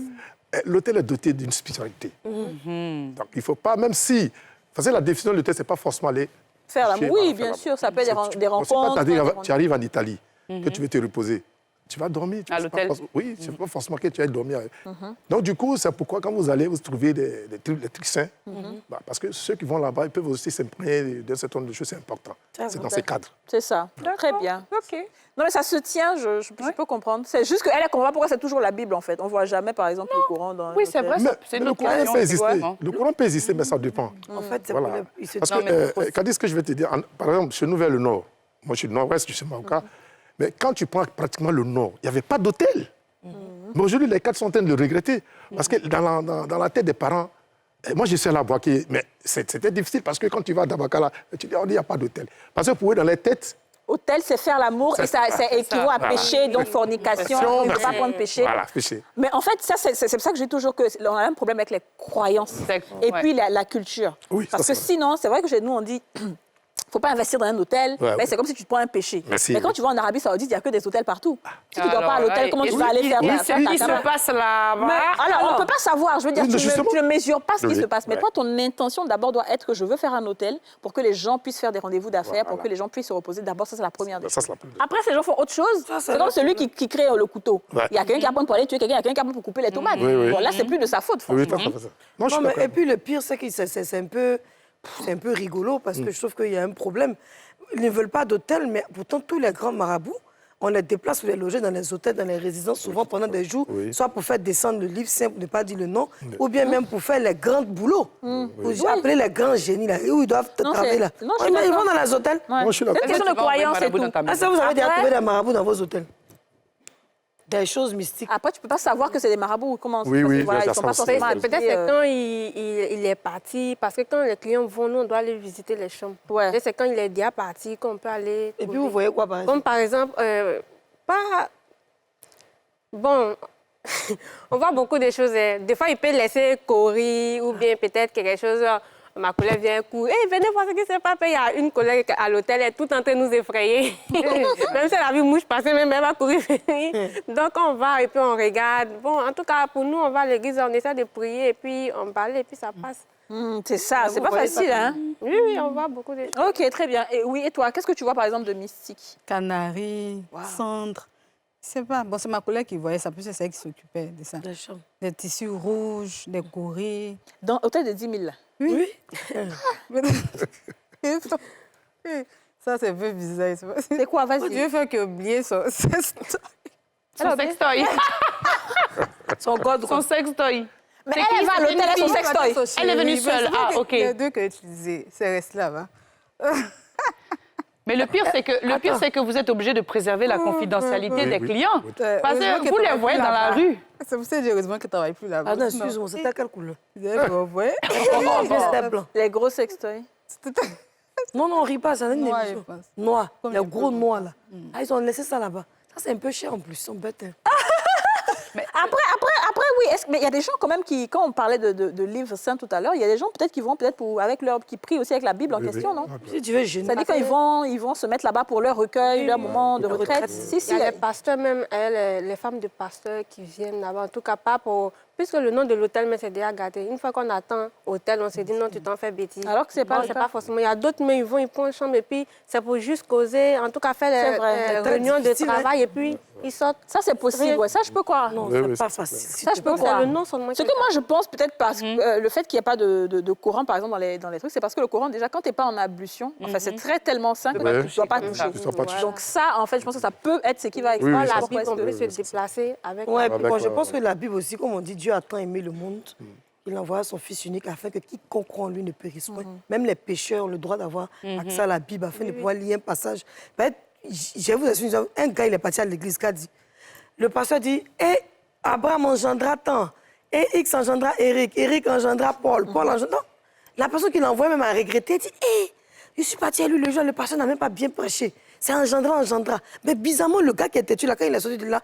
L'hôtel est doté d'une spiritualité. Donc, il ne faut pas, même si... Parce que la définition de l'hôtel, ce n'est pas forcément aller... Faire l'amour. Oui, bien sûr, ça peut être des rencontres. Tu arrives en Italie, que tu veux te reposer. Tu vas dormir. À l'hôtel? Oui, c'est pas forcément que tu ailles dormir. Donc, du coup, c'est pourquoi, quand vous allez, vous trouvez des trucs sains. Parce que ceux qui vont là-bas, ils peuvent aussi s'imprégner d'un certain nombre de choses, c'est important. C'est dans ces cadres. C'est ça. Très bien. OK. Non, mais ça se tient, je peux comprendre. C'est juste qu'elle, elle comprend pas pourquoi c'est toujours la Bible, en fait. On ne voit jamais, par exemple, le courant dans... Oui, c'est vrai. Mais le courant peut exister. Le courant peut exister, mais ça dépend. En fait, c'est voilà. Parce que, Kadis, ce que je vais te dire, par exemple, chez nous, vers le nord, moi, je suis du nord-ouest, je suis marocain. Mais quand tu prends pratiquement le Nord, il n'y avait pas d'hôtel. Mais aujourd'hui, les cadres sont en train de le regretter. Parce que dans la tête des parents, moi, je suis à la Boaké, mais c'était difficile parce que quand tu vas à Dabakala, tu dis, il n'y a pas d'hôtel. Parce que pour eux, dans les têtes... Hôtel, c'est faire l'amour et ça équivaut à péché, donc fornication, il ne faut pas prendre péché. Voilà, péché. Mais en fait, c'est pour ça que j'ai toujours on a un problème avec les croyances et puis la culture. Oui, parce que sinon, c'est vrai que chez nous, on dit... Il ne faut pas investir dans un hôtel, c'est comme si tu te prends un péché. Mais quand tu vas en Arabie Saoudite, il n'y a que des hôtels partout. Si tu ne dors pas à l'hôtel, comment tu vas aller faire ce qui se passe là-bas. Alors, on ne peut pas savoir. Je veux dire, tu ne mesures pas ce qui se passe. Mais toi, ton intention d'abord doit être que je veux faire un hôtel pour que les gens puissent faire des rendez-vous d'affaires, pour que les gens puissent se reposer. D'abord, ça, c'est la première des choses. Après, ces gens font autre chose. C'est comme celui qui crée le couteau. Il y a quelqu'un qui apprend pour aller tuer quelqu'un, il y a quelqu'un qui apprend pour couper les tomates. Bon, là, c'est plus de sa faute. Et puis, le pire, c'est que c'est un peu rigolo parce que je trouve qu'il y a un problème. Ils ne veulent pas d'hôtel, mais pourtant, tous les grands marabouts, on les déplace pour les loger dans les hôtels, dans les résidences, souvent pendant des jours, soit pour faire descendre le livre simple, ne pas dire le nom, ou bien même pour faire les grands boulots. J'ai appelé les grands génies, là, où ils doivent travailler. Là. Ils vont dans les hôtels. C'est une question de croyance et tout. Est-ce que vous avez déjà trouvé des marabouts dans vos hôtels? Des choses mystiques. Après, tu ne peux pas savoir que c'est des marabouts. Comment oui, voilà, ils sont pas censés. Peut-être c'est quand il est parti, parce que quand les clients vont, nous, on doit aller visiter les chambres. Peut-être c'est quand il est déjà parti qu'on peut aller... Et puis, vous voyez quoi, par exemple? Comme par exemple, Bon, on voit beaucoup de choses. Des fois, il peut laisser courir ou bien peut-être quelque chose... Ma collègue vient courir. Hey, venez voir ce qui se passe. Il y a une collègue à l'hôtel, elle est tout en train de nous effrayer. Même si elle a vu mouche passer, même elle va courir. Donc, on va et puis on regarde. Bon, en tout cas, pour nous, on va à l'église, on essaie de prier et puis on parle et puis ça passe. C'est ça, c'est pas facile, hein? Oui, on voit beaucoup de choses. OK, très bien. Et toi, qu'est-ce que tu vois, par exemple, de mystique? Canaries, cendres. Je sais pas. Bon, c'est ma collègue qui voyait ça, plus c'est elle qui s'occupait de ça. Des tissus rouges, des courriers. Dans l'hôtel de 10 000, là? Oui. Ça, c'est un peu bizarre. C'est quoi, vas-y? Dieu fait qu'oublier son sextoy. Son sextoy. Son sextoy. Mais elle va à l'hôtel avec son sextoy. Elle est venue seule. Ah, OK. Les deux qu'elle utilisait, c'est resté là-bas. Mais le pire, c'est que vous êtes obligé de préserver la confidentialité des clients. Parce que vous les voyez dans la rue. C'est pour ça que heureusement que tu ne travailles plus là-bas. Ah non, excuse-moi, c'était à quelle couleur? C'était blanc. Les gros sextoys. Non, on ne rit pas, ça donne une émission. Noir, les gros noirs là. Ah, ils ont laissé ça là-bas. Ça, c'est un peu cher en plus, ils sont bêtes. Mais... Après, oui. Mais il y a des gens quand même qui, quand on parlait de livres saints tout à l'heure, il y a des gens peut-être qui vont qui prient aussi avec la Bible en question, non? Si tu veux, c'est-à-dire qu'ils vont se mettre là-bas pour leur recueil, leur moment de retraite. Il y a les pasteurs même, les femmes de pasteurs qui viennent là-bas. En tout cas, pas pour... Puisque le nom de l'hôtel, mais c'est déjà gâté. Une fois qu'on attend hôtel, on se dit non, tu t'en fais bêtise. Alors que c'est pas pas forcément. Il y a d'autres, mais ils prennent une chambre et puis c'est pour juste causer, en tout cas faire les réunions de travail et puis ils sortent. Ça, c'est possible. Ouais. Ça, je peux croire. Non, c'est pas facile. Ça, je peux croire. Le nom seulement. Ce que moi, je pense peut-être parce que le fait qu'il n'y a pas de courant, par exemple, dans les trucs, c'est parce que le courant, déjà, quand tu n'es pas en ablution, enfin, c'est tellement sain que tu ne dois pas toucher. Donc ça, en fait, je pense que ça peut être ce qui va expliquer la Bible, on peut se déplacer avec. Oui, je pense que la Bible aussi, comme on dit, Dieu a tant aimé le monde, il envoie son Fils unique afin que quiconque croit en lui ne périsse point. Même les pécheurs ont le droit d'avoir accès à la Bible afin de pouvoir lire un passage. Je vous assure, un gars, il est parti à l'église, qui a dit, le pasteur dit, Abraham engendra tant, et X engendra Eric, Eric engendra Paul, Paul engendra... Non, la personne qui l'a envoyé même a regretté, dit, je suis parti à lui le jour, le pasteur n'a même pas bien prêché. C'est engendra. Mais bizarrement, le gars qui était tué là, quand il est sorti de là,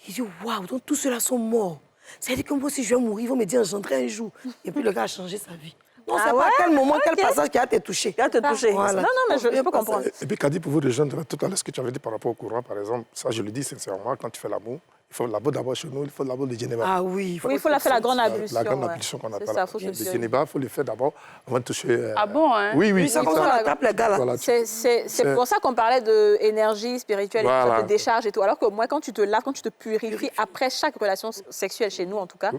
il dit, waouh, donc tous ceux-là sont morts. C'est-à-dire que moi, si je vais mourir, ils vont me dire engendrer un jour. Et puis le gars a changé sa vie. Non, c'est pas à quel moment, quel passage qui a été touché. Qui a été touché. Voilà. Non, mais je peux comprendre. Et puis, Kadi, pour vous rejoindre tout à l'heure, ce que tu avais dit par rapport au courant, par exemple, ça, je le dis sincèrement, quand tu fais l'amour, il faut d'abord chez nous, il faut d'abord le Geneva. Ah oui. Il faut faire la grande ablution. La grande ablution qu'on appelle. Le Geneva, il faut le faire d'abord avant de toucher... Ah bon, hein? Oui. C'est comme ça qu'on tape les gars, là. Voilà, c'est pour ça qu'on parlait d'énergie spirituelle, de décharge et tout. Alors que moi, quand tu te laves, quand tu te purifies, après chaque relation sexuelle chez nous, en tout cas,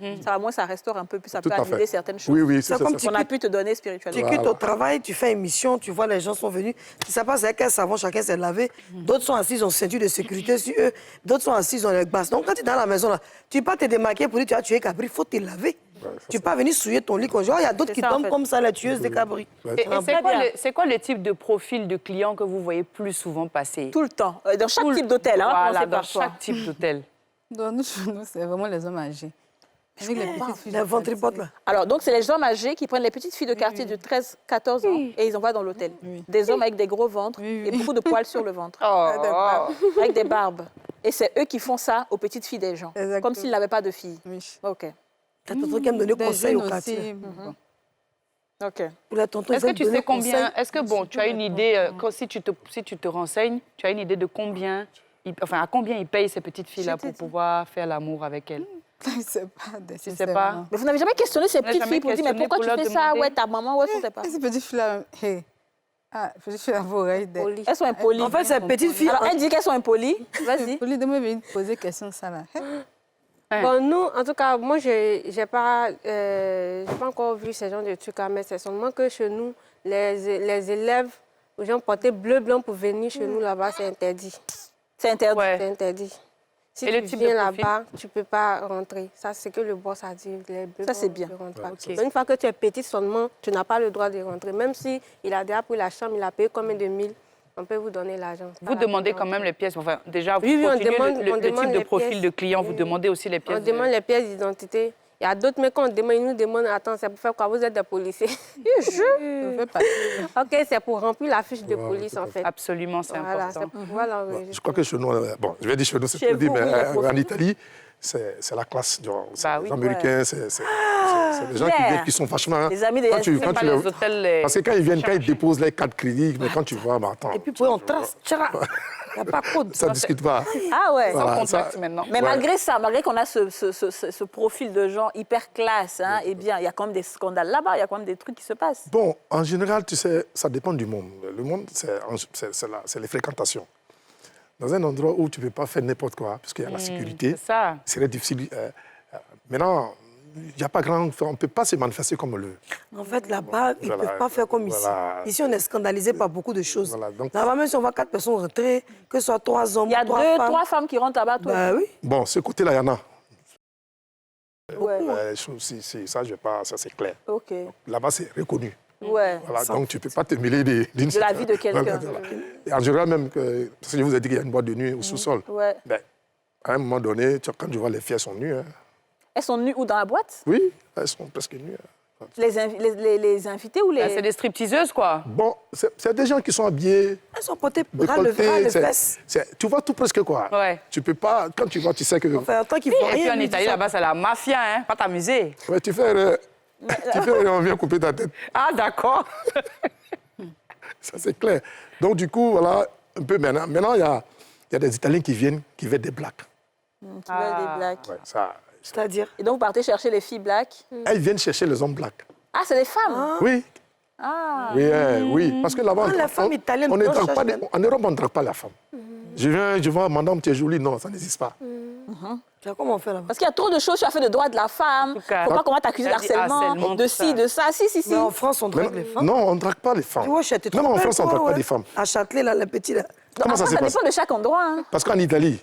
ça restaure un peu plus, ça peut annuler certaines choses. Oui, c'est comme qu'on a pu te donner spirituellement. Tu quittes au travail, tu fais une mission, tu vois les gens sont venus. Si ça passe avec un savon, chacun s'est lavé. D'autres sont assis, ils ont ceinture de sécurité sur eux. D'autres sont assis, ils ont les basses. Donc quand tu es dans la maison, là, tu ne peux pas te démaquiller pour dire tu as tué Cabri, il faut te laver. Tu ne peux pas venir souiller ton lit. Il y a d'autres qui tombent comme ça, les tueuses de Cabri. C'est quoi le type de profil de client que vous voyez plus souvent passer? Tout le temps. Dans chaque type d'hôtel. Voilà, dans chaque type d'hôtel. Nous, c'est vraiment les hommes âgés. Avec les petites filles. Les ventripotes, là. Alors, donc, c'est les hommes âgés qui prennent les petites filles de quartier de 13-14 ans et ils envoient dans l'hôtel. Des hommes avec des gros ventres et beaucoup de poils sur le ventre. Avec des barbes. Et c'est eux qui font ça aux petites filles des gens. Exactement. Comme s'ils n'avaient pas de filles. Oui. OK. T'as ton truc qui me donner conseil au quartier. OK. Est-ce que tu sais combien... Est-ce que, bon, tu as une idée, si tu te renseignes, tu as une idée de combien... Enfin, à combien ils payent ces petites filles-là pour pouvoir faire l'amour avec elles? Je ne sais pas. Tu sais pas? Mais vous n'avez jamais questionné ces petites filles pour dire, mais pourquoi tu fais ça? Ouais, ta maman, ouais, je ne sais pas. Ces petites filles-là, petites filles à vos oreilles. Elles sont impolies. En fait, ces petites filles... Alors, elle dit qu'elles sont impolies. Vas-y. Impolies, demain, je vais poser des questions, ça, là. Bon, nous, en tout cas, moi, j'ai pas encore vu ce genre de trucs, mais c'est seulement que chez nous, les élèves, les gens portaient bleu-blanc pour venir chez nous là-bas, c'est interdit. C'est interdit? Ouais. C'est interdit. Si tu viens là-bas, tu ne peux pas rentrer. Ça, c'est que le boss a dit. Ça, c'est bien. Okay. Une fois que tu es petite seulement, tu n'as pas le droit de rentrer. Même s'il a déjà pris la chambre, il a payé combien de mille, on peut vous donner l'argent. Vous demandez quand même les pièces. Enfin, déjà, vous continuez le type de profil de client, vous demandez aussi les pièces. On demande les pièces d'identité. Il y a d'autres, mais quand ils nous demandent, attends, c'est pour faire quoi? Vous êtes des policiers. OK, c'est pour remplir la fiche de police, en fait. Absolument, c'est important. Je crois que chez nous, bon, je vais dire chez nous, c'est plus dit, mais en Italie, c'est la classe. Les Américains, c'est les gens qui sont vachement... Les amis des parce que quand ils viennent, quand ils déposent les cartes crédits, mais quand tu vois, attends... Et puis, on trace, il n'y a pas de ça ne discute pas. Ah ouais. Voilà, maintenant. Mais malgré ça, malgré qu'on a ce profil de gens hyper classe, eh bien, il y a quand même des scandales là-bas, il y a quand même des trucs qui se passent. Bon, en général, tu sais, ça dépend du monde. Le monde, c'est les fréquentations. Dans un endroit où tu ne peux pas faire n'importe quoi, parce qu'il y a la sécurité, il serait difficile. Maintenant, il n'y a pas grand... On ne peut pas se manifester comme le... En fait, là-bas, ils ne peuvent pas faire comme ici. Ici, on est scandalisé par beaucoup de choses. Donc... Là-bas, même si on voit 4 personnes rentrer, que ce soit 3 hommes, 3 femmes... Il y a 2-3 femmes qui rentrent là-bas, toi. Bah oui. Bon, ce côté-là, il y en a. Ouais. Ça, je vais pas... Ça, c'est clair. OK. Là-bas, c'est reconnu. Ouais. Voilà, donc, tu ne peux pas te mêler de la vie de quelqu'un. Et en général, même, parce que je vous ai dit qu'il y a une boîte de nuit au sous-sol. Ouais. Ben, à un moment donné, quand tu vois les filles, elles sont nues. Hein. Elles sont nues où, dans la boîte? Oui, elles sont presque nues. Les invités ou les... C'est des stripteaseuses, quoi. Bon, c'est des gens qui sont habillés. Elles sont portées bras le fesses. Tu vois tout presque quoi. Ouais. Tu peux pas, quand tu vois, tu sais que... Enfin, tant qu'il faut Et puis en Italie, là-bas, c'est la mafia, hein. Pas t'amuser. Ouais, tu fais... on vient couper ta tête. Ah, d'accord. Ça, c'est clair. Donc, du coup, voilà, un peu maintenant. Maintenant, il y a des Italiens qui viennent, qui veulent des blacks. Qui veulent des blacks. Ouais, ça... C'est-à-dire? Et donc, vous partez chercher les filles blacks? Elles viennent chercher les hommes blacks. Ah, c'est des femmes? Oui. Ah. Oui, parce que là-bas, la femme italienne, en Europe, on ne drague pas la femme. Je vois, madame, tu es jolie. Non, ça n'existe pas. Comment on fait là-bas? Parce qu'il y a trop de choses, tu as fait de droits de la femme. Il ne faut pas qu'on va t'accuser d'harcèlement, de ci, de ça. Si. Mais en France, on drague les femmes. Non, on ne drague pas les femmes. Tu vois, j'étais trop Non, en belle, France, on ne drague toi, pas les femmes. À Châtelet, là, le petit, là. Comment ça se passe? Ça dépend de chaque endroit. Hein. Parce qu'en Italie,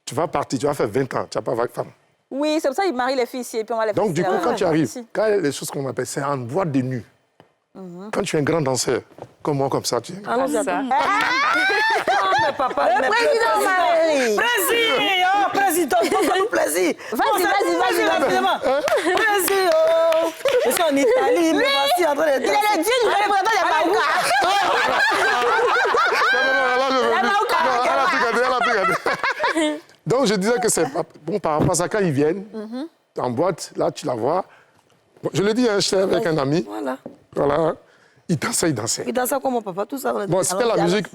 tu vas partir, tu vas faire 20 ans, tu n'as pas de femme. Oui, c'est pour ça qu'ils marient les filles ici et puis on va les faire. Donc, du coup, quand tu arrives, quand il y a des choses qu'on appelle, c'est en boîte de nuit. Quand tu es un grand danseur, comme moi, comme ça, tu es... Allons-y, ça. Non, mais papa, le président Marie. Président, donne-nous plaisir. Vas-y. Président, je suis en Italie, mais voici en train de danser. Il est le dieu du représentant des Maouka. Donc, je disais que c'est bon par rapport à ça, quand ils viennent, en boîte, là, tu la vois. Bon, je le dis, hein, j'étais avec un ami. Voilà. Il dansait. Il dansait comment, papa? Tout ça, on a bon, c'était la musique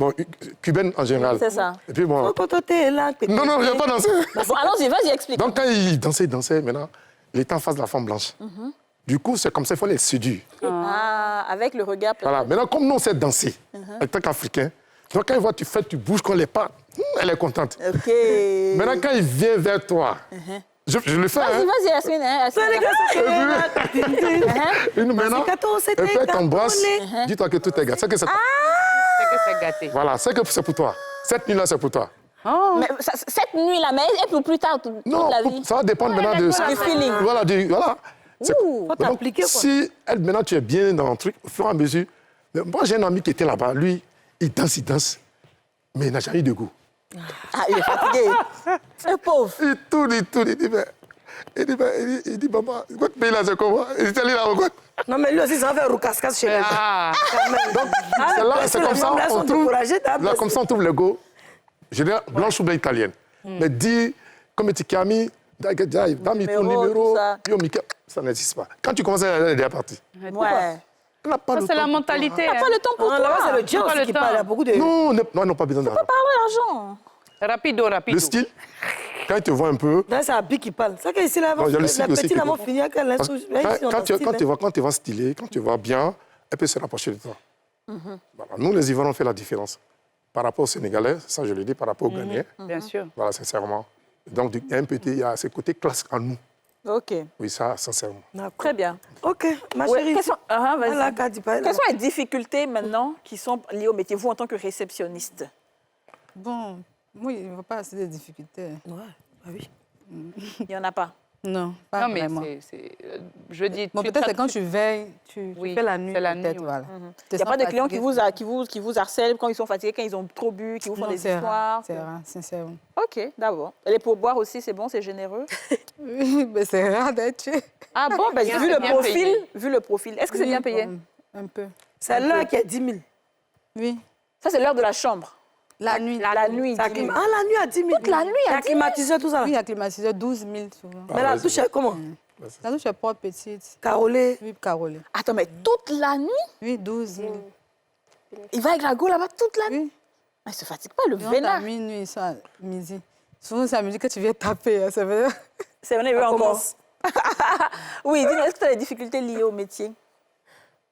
cubaine en général. C'est ça. Et puis bon... Non, je n'ai pas dansé. Bon, allons-y, vas-y, explique. Donc, quand il dansait, maintenant, il était en face de la femme blanche. Du coup, c'est comme ça, il faut les séduire. Ah, avec le regard. Voilà. Maintenant, comme nous, on sait danser, en tant qu'Africains, donc quand il voit tu fais, tu bouges comme les pas, elle est contente. OK. Maintenant, quand il vient vers toi, je le fais. Vas-y, Yasmine. Maintenant, elle fait t'embrasse, dis-toi que tout est gâté. C'est que c'est gâté. Voilà, c'est que c'est pour toi. Cette nuit-là, c'est pour toi. Oh. Mais cette nuit-là, mais et pour plus tard, toute la vie. Ça va dépendre maintenant de... Du feeling. Voilà, faut t'appliquer, quoi. Si maintenant tu es bien dans le truc, au fur et à mesure... Moi, j'ai un ami qui était là-bas. Lui, il danse, mais il n'a jamais eu de goût. Ah, il est fatigué. C'est pauvre. Il tourne. Il dit, maman, votre pays là, c'est comment? Il est allé là au côté. Non, mais lui aussi, ça va faire roucascas chez les gens. Donc, c'est comme ça, on trouve le go. Je dirais blanche ou bien italienne. Mais dis, comme tu as mis, dammi ton numéro, ça n'existe pas. Quand tu commences à aller, elle est partie. Ouais. C'est la mentalité. On n'a pas le temps pour toi. C'est le dieu aussi qui parle. Il y a beaucoup de... Non, ils n'ont pas besoin d'argent. On peut parler d'argent. Rapido. Le style, quand ils te voient un peu... Là, c'est Abi qui parle. C'est qu'ici, là, la petite, là, fini avec elle. Quand tu vas stylé, quand tu vas bien, elle peut se rapprocher de toi. Voilà. Nous, les Ivoiriens, on fait la différence. Par rapport aux Sénégalais, ça, je le dis, par rapport aux Ghanéens. Bien sûr. Voilà, sincèrement. Donc, il y a ce côté classique en nous. OK. Oui, ça, sincèrement. Très bien. OK, ma chérie. Quelles sont les difficultés maintenant qui sont liées au métier, vous, en tant que réceptionniste? Bon, moi, il n'y a pas assez de difficultés. Ouais, bah oui. Il n'y en a pas? Non, pas vraiment. Je dis... Bon, peut-être que quand tu veilles, tu fais la nuit, peut-être, voilà. Il n'y a pas de clients qui vous harcèlent quand ils sont fatigués, quand ils ont trop bu, qui vous font des histoires? C'est rare, sincèrement. OK, d'abord. Et les pourboires aussi, c'est bon, c'est généreux? Oui, mais c'est rare d'être tué. Ah bon, vu le profil, est-ce que c'est bien payé? Un peu. C'est l'heure qui est 10 000. Oui. Ça, c'est l'heure de la chambre? La nuit. La nuit. Ah, la nuit à 10 000. Toute la nuit à 10 000. Il y a climatiseur, tout ça. Oui, il y a climatiseur, 12 000 souvent. Mais la touche est comment? La touche est pas petite. Carolée. Oui, carolée. Attends, mais toute la nuit? Oui, 12 000. Il va avec la go là-bas toute la nuit? Oui. Il ne se fatigue pas, le vénard. À minuit, ils sont à midi. Souvent, c'est à midi que tu viens taper. Ça veut dire... C'est vrai, il veut encore. Oui, dis-nous, est-ce que tu as des difficultés liées au métier?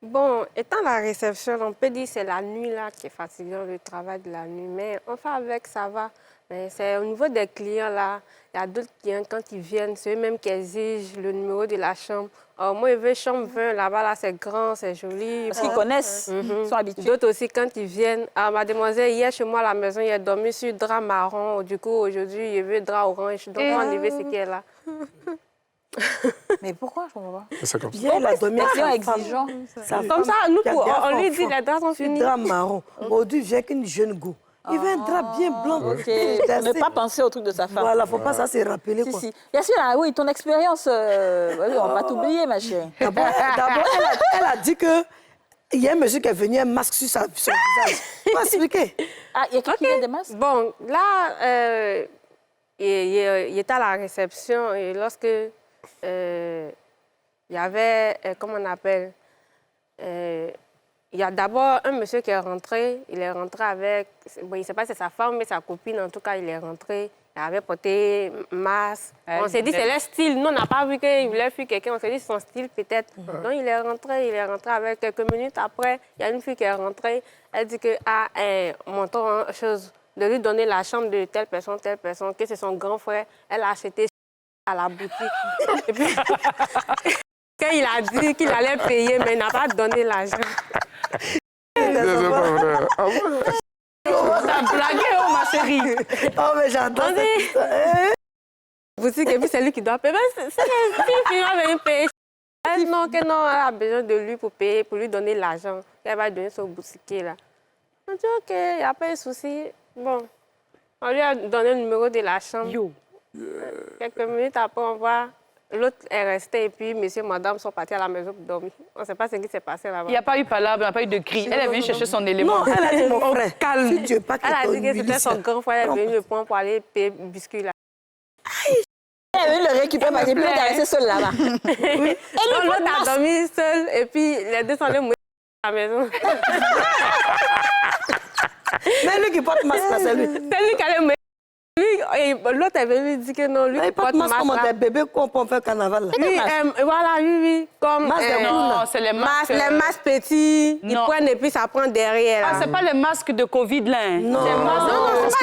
Bon, étant la réception, on peut dire que c'est la nuit là qui est fatigant, le travail de la nuit. Mais on fait avec, ça va. Mais c'est au niveau des clients là, il y a d'autres clients quand ils viennent, c'est eux-mêmes qui exigent le numéro de la chambre. Alors, moi, je veux chambre 20, là-bas, là, c'est grand, c'est joli. Parce qu'ils connaissent, ils sont habitués. D'autres aussi, quand ils viennent, mademoiselle, hier chez moi à la maison, il a dormi sur drap marron. Du coup, aujourd'hui, il veut drap orange. Donc, on enlever ce qui est là. Mais pourquoi je comprends pas? C'est comme ça. Il a dormi avec exigeant. Comme ça, nous, on lui dit les draps sont finis. Drap marron. Aujourd'hui, viens qu'une jeune go. Il veut un drap bien blanc. Ok. Ne pas penser au truc de sa femme. Voilà, faut pas ça se rappeler. Si, quoi. si. Yasmine, oui, ton expérience, oui, on va t'oublier, ma chérie. D'abord, elle a dit que il y a un monsieur qui est venu, un masque sur son visage. Tu peux expliquer? Ah, il y a quelqu'un qui a des masques? Bon, là, il était à la réception et lorsque il y avait, comment on appelle, il y a d'abord un monsieur qui est rentré. Il est rentré avec, bon, il ne sait pas si c'est sa femme, mais sa copine, en tout cas, il est rentré. Il avait porté masque. On s'est dit, c'est leur style. Nous, on n'a pas vu qu'il voulait fuir quelqu'un. On s'est dit, c'est son style, peut-être. Donc, il est rentré avec quelques minutes après. Il y a une fille qui est rentrée. Elle dit que, montons une chose, de lui donner la chambre de telle personne, que c'est son grand frère. Elle a acheté à la boutique. Et puis, quand il a dit qu'il allait payer, mais il n'a pas donné l'argent. C'est pas vrai. Ah ouais? T'as blagué, oh ma chérie. Oh, mais j'adore cette histoire. Boutique, et puis c'est lui qui doit payer. C'est il va venir payer. Elle, non, elle a besoin de lui pour payer, pour lui donner l'argent. Elle va donner son boutiquier, là. On dit, OK, il n'y a pas de souci. Bon, on lui a donné le numéro de la chambre. Quelques minutes après, on voit... L'autre est resté et puis monsieur et madame sont partis à la maison pour dormir. On ne sait pas ce qui s'est passé là-bas. Il n'y a pas eu palabre, il n'y a pas eu de cri. Elle est venue chercher son élément. Non, elle a dit, mon frère, calme. Si tu veux pas Elle a dit que c'était son grand frère. Elle est venue le prendre pour aller payer le biscuit là. Elle est venue le récupérer parce qu'il est resté seul là-bas. Oui. Et l'autre a dormi seul et puis les deux sont allés mourir à la maison. Mais lui qui porte masque, c'est lui. C'est lui qui allait mourir. L'autre est venu lui dire que non, lui il porte masque comme des bébés qu'on peut faire carnaval là. Oui, voilà, oui. Comme non, c'est les masques. Les masques petits, ils prennent et puis ça prend derrière. Ah, c'est pas les masques de Covid là. Non, c'est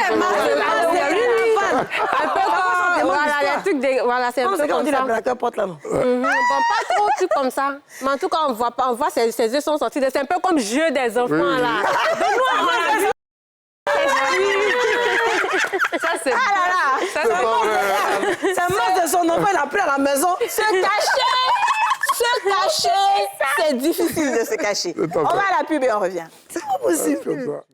pas les masques. Un peu comme voilà, les trucs de voilà, c'est un peu comme ça. La porte là non. Bon, pas trop trucs comme ça. Mais en tout cas, on voit ses yeux sont sortis. C'est un peu comme jeu des enfants là. Ça, c'est Ça, c'est C'est un masque de son enfant, il a pris à la maison. Se cacher, c'est difficile de se cacher. On va à la pub et on revient. C'est pas possible.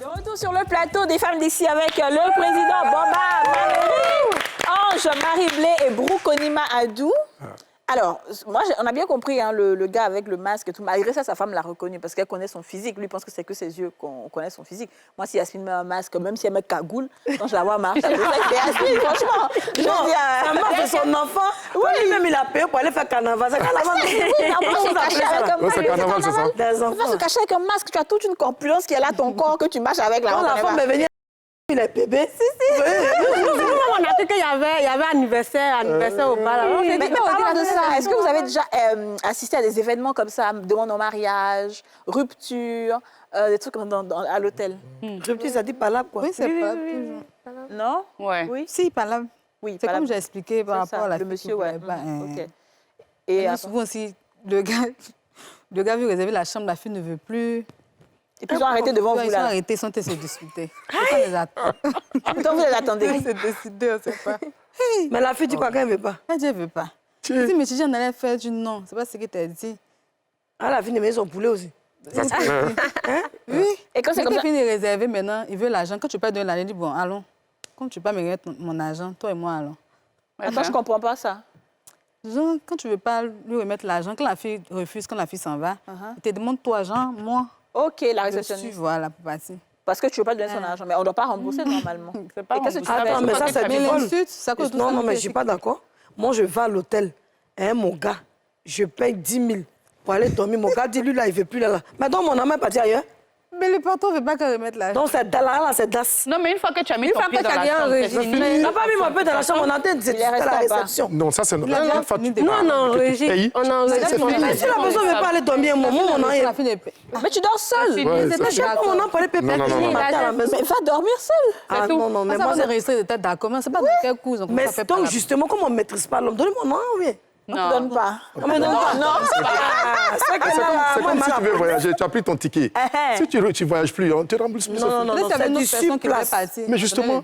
De retour sur le plateau des femmes d'ici avec le président Boba Mameri, Ange Marie-Blé et Broukonima Adou. Alors, moi, on a bien compris, hein, le gars avec le masque et tout. Malgré ça, sa femme l'a reconnu parce qu'elle connaît son physique. Lui, il pense que c'est que ses yeux qu'on connaît son physique. Moi, si Yasmine met un masque, même si elle met cagoule, quand je la vois marcher, je sais que c'est Yasmine, franchement. Non, ça marche de son enfant. Oui, lui-même, il a payé pour aller faire carnaval. C'est carnaval. Oui, en plus, c'est caché avec un masque. C'est carnaval, c'est ça? Des Tu vas enfants. se cacher avec un masque. Tu as toute une corpulence qui est là, ton corps, que tu marches avec la Quand la femme est venue, il est bébé. on a cru qu'il y avait anniversaire au bar. Mais parlons de ça. Est-ce que vous avez déjà assisté à des événements comme ça, demande en mariage, rupture, des trucs à l'hôtel? Rupture, ça dit palabre, quoi. Oui, c'est pas Non? Ouais. Oui. Si, palabre. Oui, C'est comme j'ai expliqué par rapport à la le monsieur, ouais. Ok. Et souvent aussi, le gars veut réserver la chambre, la fille ne veut plus. Et puis ils ont arrêté devant vous Ils sont là. arrêtés, ils sont se disputer. Pourquoi les attendre? Pourtant vous les attendez. Ils se décider, on ne sait pas. Mais la fille dit quoi qu'elle ne veut pas? Elle dit, elle ne veut pas. Elle dit, mais si j'en allais faire, je dis non, c'est pas ce que tu as dit. Ah, la fille de son poulet aussi. Oui. Et quand c'est comme ça... fini de réserver maintenant, il veut l'argent. Quand tu peux donner l'argent, il dit, bon, allons. Comme tu peux pas me remettre mon argent, toi et moi, allons. Attends, je ne comprends pas ça. Genre, quand tu ne veux pas lui remettre l'argent, quand la fille refuse, quand la fille s'en va, il te demande, toi, Jean, moi. Ok, la réceptionniste. Voilà, pour partir. Parce que tu ne veux pas donner son argent. Mais on ne doit pas rembourser normalement. C'est pas qu'est-ce que tu fais? Attends, mais ça, c'est du vol. Non, Non, mais je ne suis pas d'accord. Moi, je vais à l'hôtel. Hein, mon gars, je paye 10 000 pour aller dormir. Mon gars dit, lui, là, il ne veut plus là. Mais donc, mon amant est parti ailleurs. Mais le patron ne veut pas qu'elle remette l'argent. Donc, c'est là, c'est das. Non, mais une fois que tu as mis ton pied dans la chambre, c'est fini. Il n'a pas mis mon pied dans la chambre, on entend, c'était à la réception. Non, ça c'est... Nous, on enregistre. On enregistre. Mais si la personne ne veut pas aller dormir, mon nom, Mais tu dors seul. c'est chaque fois mon nom pour aller péper. Mais va dormir seul. Ah non, mais moi, moi, c'est enregistré de tête d'accord. C'est pas de quel coup. mais donc, justement, comme on ne maîtrise pas l'homme, donnez-moi non, oui. On ne te donne pas. Non, mais non. C'est comme si tu veux voyager, tu as pris ton ticket. Si tu ne voyages plus, on te rembourse plus. Non, c'est du surplace. Mais justement...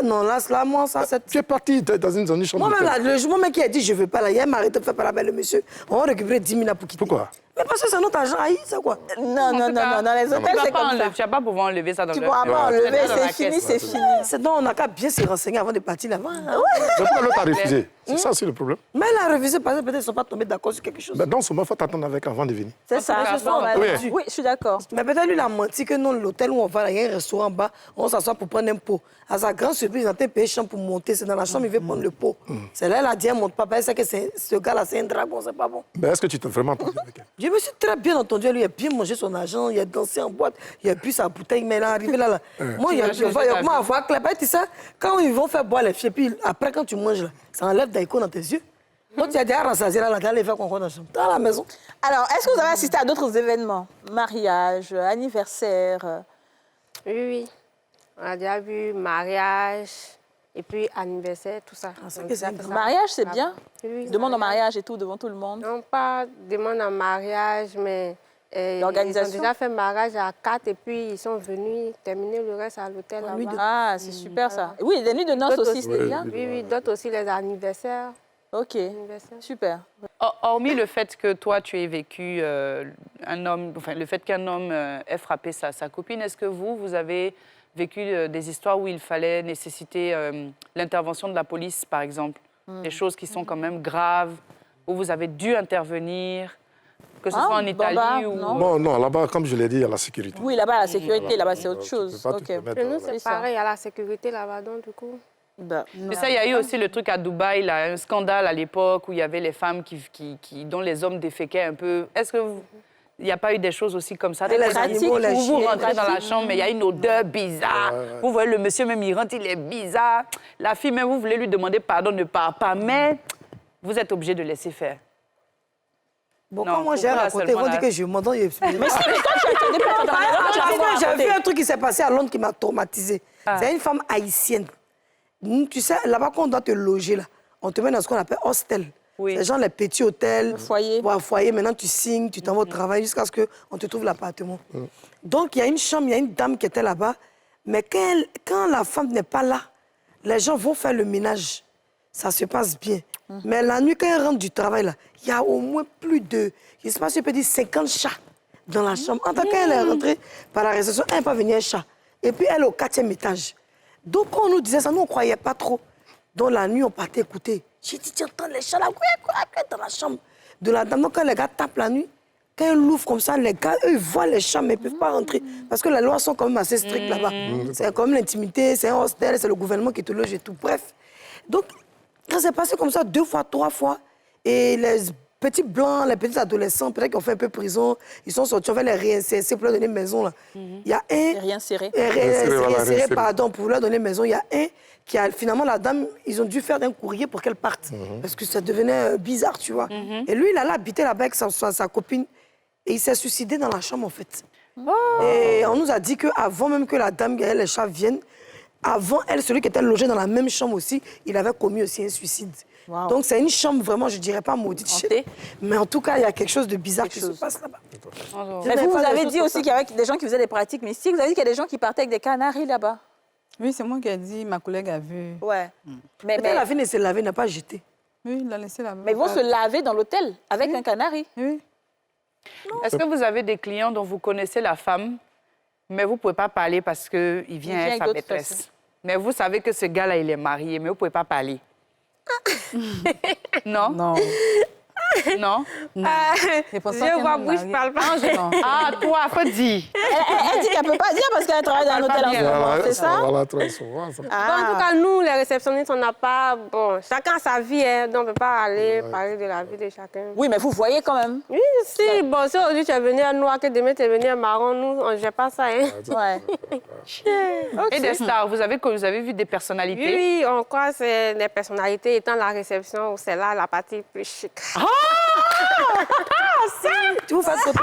Non, là, moi, ça, c'est... Tu es parti dans une chambre. Moi-même, le jour qui a dit je ne veux pas là, il m'a arrêté de faire parler avec le monsieur. On va récupérer 10 000 pour quitter. Pourquoi? Mais parce que c'est notre argent, c'est quoi? Non, dans les hôtels, c'est comme ça. Tu vas pas pouvoir enlever ça dans le... Tu pourras pas enlever, c'est fini. Non, on n'a qu'à bien se renseigner avant de partir là-bas. Pourquoi l'autre a refusé? C'est ça aussi le problème. Mais elle a refusé parce que peut-être qu'ils ne sont pas tombés d'accord sur quelque chose. Dans ce moment, il faut t'attendre avec avant de venir. C'est ça, oui, je suis d'accord. Mais peut-être lui, il a menti que non, l'hôtel où on va, il y a un restaurant en bas, on s'assoit pour prendre un pot. À sa grande surprise, il a payé chambre pour monter. C'est dans la chambre, il veut prendre le pot. C'est là, elle a dit à mon papa, elle sait que ce gars-là, c'est un dragon, c'est pas bon. Mais est-ce que tu t'es vraiment entendu avec elle? Je me suis très bien entendu. Lui, il a bien mangé son argent, il a dansé en boîte, il a bu sa bouteille, mais il est arrivé là. Moi, il a avoir clap. Tu sais, quand ils vont faire boire les filles, puis après, quand tu manges, là, ça enlève d'Aïko dans tes yeux. Moi, tu as déjà rassasié là, tu allais faire concours dans la maison. Alors, est-ce que vous avez assisté à d'autres événements? Mariage, anniversaire? Oui. On a déjà vu mariage et puis anniversaire, tout ça. Mariage, c'est bien? Oui. Demande en mariage et tout, devant tout le monde? Non, pas demande en mariage, mais l'organisation. Ils ont déjà fait mariage à 4 et puis ils sont venus terminer le reste à l'hôtel là-bas. Ah, c'est super ça. Oui, les nuits de noces aussi, c'était bien? Oui, d'autres aussi, les anniversaires. Ok, super. Hormis le fait que toi, tu aies vécu le fait qu'un homme ait frappé sa copine, est-ce que vous avez vécu des histoires où il fallait nécessiter l'intervention de la police, par exemple? Des choses qui sont quand même graves, où vous avez dû intervenir, que ce soit en Italie ou... Non, là-bas, comme je l'ai dit, il y a la sécurité. Oui, là-bas, la sécurité, là-bas, c'est autre chose. Mais nous, c'est pareil, il y a la sécurité là-bas, donc du coup... Mais ça, il y a eu aussi le truc à Dubaï, là, un scandale à l'époque où il y avait les femmes dont les hommes déféquaient un peu. Est-ce que il n'y a pas eu des choses aussi comme ça? Des pratiques où vous rentrez dans la chambre, mais il y a une odeur bizarre. Vous voyez, le monsieur même, il rentre, il est bizarre. La fille même, vous voulez lui demander pardon, ne part pas, mais vous êtes obligé de laisser faire. Bon, quand moi j'ai raconté, ils vont dire que je m'entends. Mais j'ai vu un truc qui s'est passé à Londres qui m'a traumatisée. C'est une femme haïtienne. Tu sais, là-bas, quand on doit te loger, là, on te met dans ce qu'on appelle hostel. Oui. C'est genre les petits hôtels. Foyer. Maintenant, tu signes, tu t'en vas au travail jusqu'à ce qu'on te trouve l'appartement. Donc, il y a une chambre, il y a une dame qui était là-bas. Mais quand la femme n'est pas là, les gens vont faire le ménage. Ça se passe bien. Mais la nuit, quand elle rentre du travail, il y a au moins plus de, je ne sais pas si je peux dire 50 chats dans la chambre. En tant qu'elle est rentrée par la réception, elle n'est pas venue un chat. Et puis, elle est au 4e étage. Donc, quand on nous disait ça, nous, on ne croyait pas trop. Donc, la nuit, on partait écouter. J'ai dit, tu entends les chats là, dans la chambre de la dame. Donc, quand les gars tapent la nuit, quand ils l'ouvrent comme ça, les gars, eux, ils voient les chats, mais ils ne peuvent pas rentrer. Parce que les lois sont quand même assez strictes là-bas. C'est comme l'intimité, c'est un hostel, c'est le gouvernement qui te loge et tout. Bref. Donc, quand c'est passé comme ça 2 fois, 3 fois, et les petits blancs, les petits adolescents, peut-être qu'ils ont fait un peu prison, ils sont sortis, on va les réinsérer pour leur donner une maison. Là. Il y a un... Réinsérer. Réinsérer, pardon, pour leur donner une maison. Il y a un qui a... Finalement, la dame, ils ont dû faire un courrier pour qu'elle parte. Parce que ça devenait bizarre, tu vois. Et lui, il allait habiter là-bas avec sa copine. Et il s'est suicidé dans la chambre, en fait. Et on nous a dit qu'avant même que la dame et les chats viennent, avant elle, celui qui était logé dans la même chambre aussi, il avait commis aussi un suicide. Wow. Donc c'est une chambre vraiment, je ne dirais pas maudite. Mais en tout cas, il y a quelque chose de bizarre qui se passe là-bas. Mais vous avez dit aussi qu'il y avait des gens qui faisaient des pratiques mystiques. Vous avez dit qu'il y a des gens qui partaient avec des canaris là-bas. Oui, c'est moi qui ai dit, ma collègue a vu. Ouais. Mais elle a vu ne se laver, n'a pas jeté. Oui, il l'a laissé là-bas. Mais ils vont se laver dans l'hôtel avec un canari. Oui. Est-ce que vous avez des clients dont vous connaissez la femme, mais vous ne pouvez pas parler parce qu'il vient avec sa maîtresse? Mais vous savez que ce gars-là, il est marié, mais vous ne pouvez pas parler. Non? Non. Non? Je vois bouche, je parle pas. Ah, toi, faut dire. Elle dit qu'elle ne peut pas dire parce qu'elle travaille dans un hôtel en ce moment, c'est ça? En tout cas, nous, les réceptionnistes, on n'a pas... Bon, chacun a sa vie, hein, donc on ne peut pas aller parler de la vie de chacun. Oui, mais vous voyez quand même. Oui, si. Bon, si aujourd'hui tu es venu un noir, que demain tu es venu un marron, nous, on ne gère pas ça. Hein. Ouais. Et des stars, vous avez vu des personnalités? Oui, on croit que c'est des personnalités étant la réception, c'est là la partie plus chic. Si. Tu vous faites photo.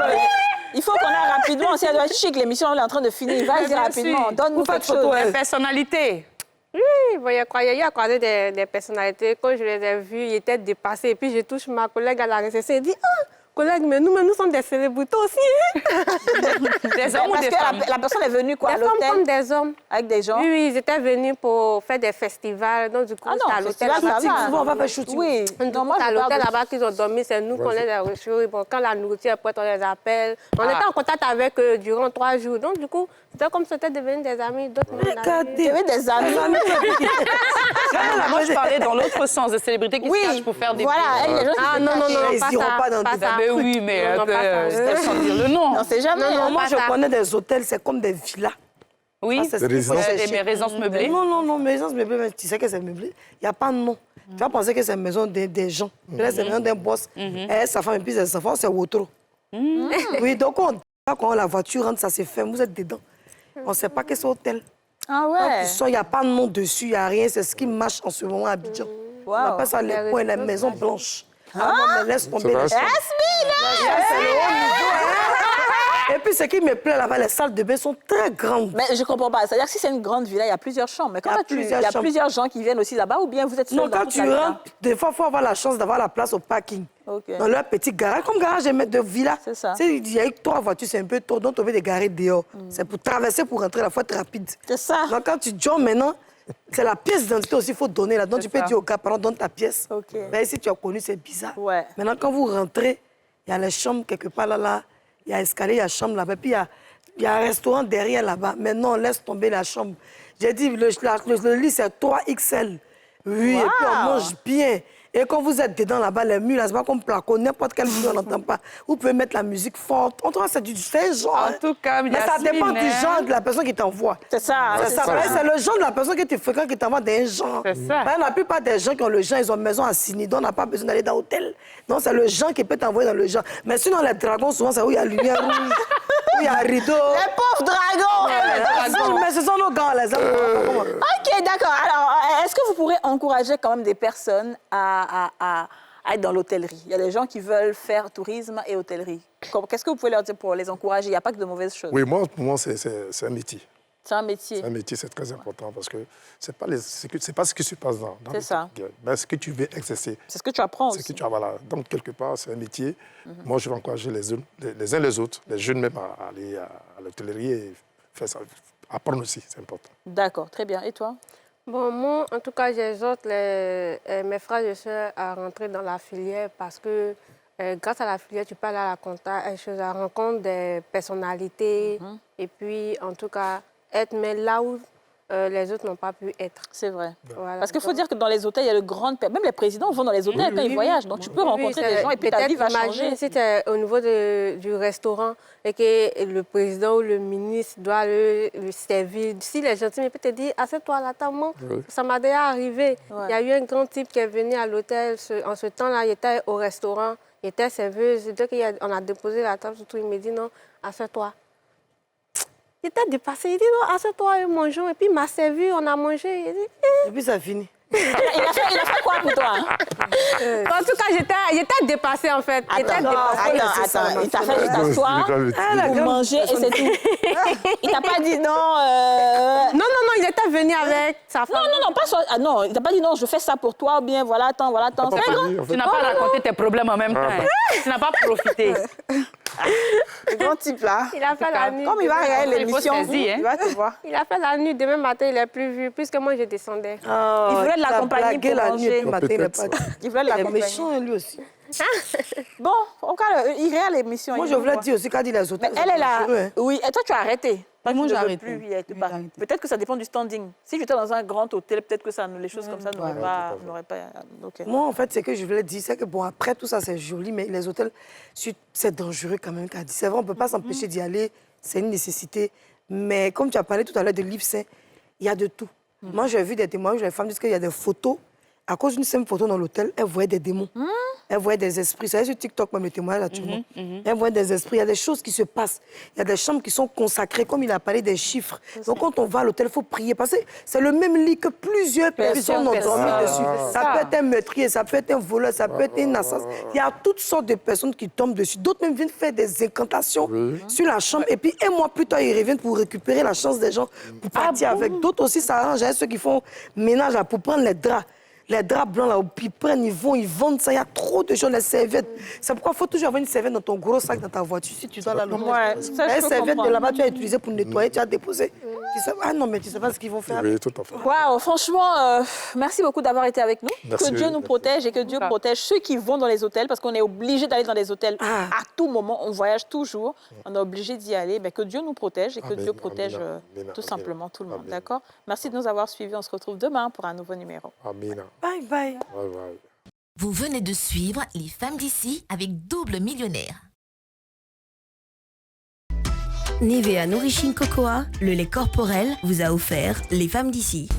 Il faut qu'on aille rapidement. Si elle doit être chic, l'émission est en train de finir. Vas-y rapidement. Donne-nous quelque chose. Des personnalités. Oui, bon, il y a croisé des personnalités. Quand je les ai vues, ils étaient dépassés. Et puis, je touche ma collègue à la réception. Elle dit, ah, collègue, mais nous sommes des célébrités aussi. Hein? Des hommes ou des femmes? La personne est venue quoi, à l'hôtel? Des femmes comme des hommes. Avec des gens? Oui, ils étaient venus pour faire des festivals. Donc, du coup, c'est à l'hôtel là-bas. Souvent, on va faire shooting. Oui, non, moi, c'est à l'hôtel là-bas qu'ils ont dormi. C'est nous qu'on les a reçus. Bon, quand la nourriture est prête, on les appelle. On était en contact avec eux durant 3 jours. Donc, du coup, c'était comme si c'était devenu des amis. D'autres devenus des amis. Moi, je parlais dans l'autre sens, de célébrités qui se cachent pour faire des... Voilà, ah, non, pas ça. Mais oui, mais sans dire le nom. Non, c'est jamais. Non, moi, je connais des hôtels, c'est comme des villas. Oui, c'est des résidences meublées. Non, mes résidences meublées, mais tu sais que c'est meublé. Il n'y a pas de nom. Tu vas penser que c'est une maison des gens. Là, c'est une maison d'un boss. Et sa femme et puis ses enfants, c'est Wotro. Oui, donc quand la voiture rentre, ça se ferme, vous êtes dedans. On ne sait pas que c'est hôtel. Ah ouais? Il n'y a pas de nom dessus, il n'y a rien. C'est ce qui marche en ce moment à Abidjan. On appelle ça les points, les maisons blanches. Ah non, mais laisse tomber les chambres. C'est le haut niveau, hein? Et puis, ce qui me plaît là-bas, les salles de bain sont très grandes. Mais je ne comprends pas. C'est-à-dire que si c'est une grande villa, il y a plusieurs chambres. Mais il y a plusieurs gens qui viennent aussi là-bas ou bien vous êtes seul? Non, quand tu rentres, des fois, il faut avoir la chance d'avoir la place au parking. Okay. Dans leur petit garage, comme garage de villa. C'est ça. Il y a eu 3 voitures, c'est un peu tôt, donc on veut des garés dehors. C'est pour traverser, pour rentrer, il faut être rapide. C'est ça. Donc quand tu joins maintenant, c'est la pièce d'identité aussi qu'il faut donner là. Donc tu peux dire au gars, pardon, donne ta pièce. Okay. Mais ici, tu as connu, c'est bizarre. Ouais. Maintenant, quand vous rentrez, il y a les chambres quelque part là, il y a escalier, il y a chambre là-bas, puis il y a un restaurant derrière là-bas. Mais non, laisse tomber la chambre. J'ai dit, le lit, c'est 3XL. Oui, et puis on mange bien. Et quand vous êtes dedans là-bas, les murs, là, c'est pas comme placo, n'importe quel mur, on n'entend pas. Vous pouvez mettre la musique forte. On trouve que c'est un genre. En tout cas, mais ça dépend du genre de la personne qui t'envoie. C'est ça. C'est le genre de la personne que tu fréquentes qui t'envoie d'un genre. C'est ça. La plupart des gens qui ont le genre, ils ont une maison à Sini, donc on n'a pas besoin d'aller dans l'hôtel. Non, c'est le genre qui peut t'envoyer dans le genre. Mais sinon, les dragons, souvent, c'est où il y a lumière rouge, où il y a un rideau. Les pauvres dragons! Mais ce sont nos gars, les hommes. OK, d'accord. Alors, est-ce que vous pourrez encourager quand même des personnes à être dans l'hôtellerie? Il y a des gens qui veulent faire tourisme et hôtellerie. Qu'est-ce que vous pouvez leur dire pour les encourager? Il n'y a pas que de mauvaises choses. Oui, pour moi, c'est un métier. C'est un métier. C'est un métier, c'est très important parce que c'est pas ce qui se passe dans c'est ça. Mais ce que tu veux exercer. C'est ce que tu apprends aussi. Que tu as, voilà. Donc, quelque part, c'est un métier. Moi, je vais encourager les uns les autres, les jeunes même, à aller à l'hôtellerie et faire ça. Apprendre aussi, c'est important. D'accord, très bien. Et toi? Bon, moi, en tout cas, j'exhorte mes frères et sœurs à rentrer dans la filière parce que grâce à la filière, tu peux aller à la rencontre des personnalités et puis, en tout cas, être mais là où les autres n'ont pas pu être. C'est vrai. Voilà. Parce qu'il faut dire que dans les hôtels, il y a le grand... Même les présidents vont dans les hôtels quand ils voyagent. Donc, tu peux rencontrer des gens et puis ta vie va changer. Si tu es au niveau du restaurant et que le président ou le ministre doit le servir, si les gens peut te dire, assieds-toi à la table. Ça m'a déjà arrivé. Il y a eu un grand type qui est venu à l'hôtel. En ce temps-là, il était au restaurant, il était serveuse. Dès qu'on a déposé la table, surtout, il me dit, non, assieds-toi. Il était dépassé. Il dit, non, assieds-toi et mangeons. Et puis, il m'a servi, on a mangé. Il dit, Et puis, ça finit. Il a fait quoi pour toi? En tout cas, j'étais dépassée, en fait. Attends, il t'a fait juste t'asseoir pour manger et c'est tout. Il t'a pas dit non... Non, il était venu avec sa femme. Non, pas ça. Ah, non, il t'a pas dit non, je fais ça pour toi ou bien voilà, tant. Tu n'as pas raconté tes problèmes en même temps. Tu n'as pas profité. Le grand type là. Il a fait la nuit. Comme il va regarder l'émission, il va te voir. Il a fait la nuit. Demain matin, il n'est plus vu, puisque moi, je descendais. Il voulait de la compagnie pour la manger. Nuit, matin, Il voulait de la compagnie. compagnie. Méchant, lui aussi. Bon, en cas, il regarde l'émission. Moi, je voulais dire aussi qu'elle dit les hôtels. Mais elle est là. Oui, et toi, tu as arrêté. Moi, j'ai arrêté. Peut-être que ça dépend du standing. Si j'étais dans un grand hôtel, peut-être que les choses comme ça n'auraient pas... Okay. Moi, en fait, ce que je voulais dire, c'est que, bon, après tout ça, c'est joli, mais les hôtels, c'est dangereux quand même. C'est vrai, on ne peut pas s'empêcher d'y aller. C'est une nécessité. Mais comme tu as parlé tout à l'heure de livres saints, il y a de tout. Moi, j'ai vu des témoignages où les femmes disent qu'il y a des photos. À cause d'une simple photo dans l'hôtel, elles voyaient des démons. elle voyait des esprits. Vous savez, sur TikTok, même le témoignage, actuellement. Elle voyait des esprits. Il y a des choses qui se passent. Il y a des chambres qui sont consacrées, comme il a parlé des chiffres. Donc, quand on va à l'hôtel, il faut prier. Parce que c'est le même lit que plusieurs personnes ont dormi dessus. Ça peut être un meurtrier, ça peut être un voleur, ça peut être un assassin. Il y a toutes sortes de personnes qui tombent dessus. D'autres même viennent faire des incantations sur la chambre. Et puis, un mois plus tard, ils reviennent pour récupérer la chance des gens, pour partir avec. D'autres aussi s'arrangent. Il y a ceux qui font ménage pour prendre les draps. Les draps blancs, là, ils prennent, ils vont, ils vendent ça. Il y a trop de choses, les serviettes. C'est pourquoi il faut toujours avoir une serviette dans ton gros sac, dans ta voiture. Si tu dois la loger. Les serviettes de là-bas, tu as utilisé pour nettoyer, tu as déposé. Tu sais, ah non, mais tu ne sais pas ce qu'ils vont faire. Oui, tout à fait. Waouh, franchement, merci beaucoup d'avoir été avec nous. Merci, que Dieu nous protège et que Dieu protège ceux qui vont dans les hôtels, parce qu'on est obligé d'aller dans les hôtels à tout moment. On voyage toujours. On est obligé d'y aller. Mais que Dieu nous protège et que Dieu protège tout simplement tout le monde. D'accord? Merci de nous avoir suivis. On se retrouve demain pour un nouveau numéro. Amen. Bye bye. Bye bye. Vous venez de suivre Les Femmes d'ici avec Double Millionnaire. Nivea Nourishing Cocoa, le lait corporel, vous a offert Les Femmes d'ici.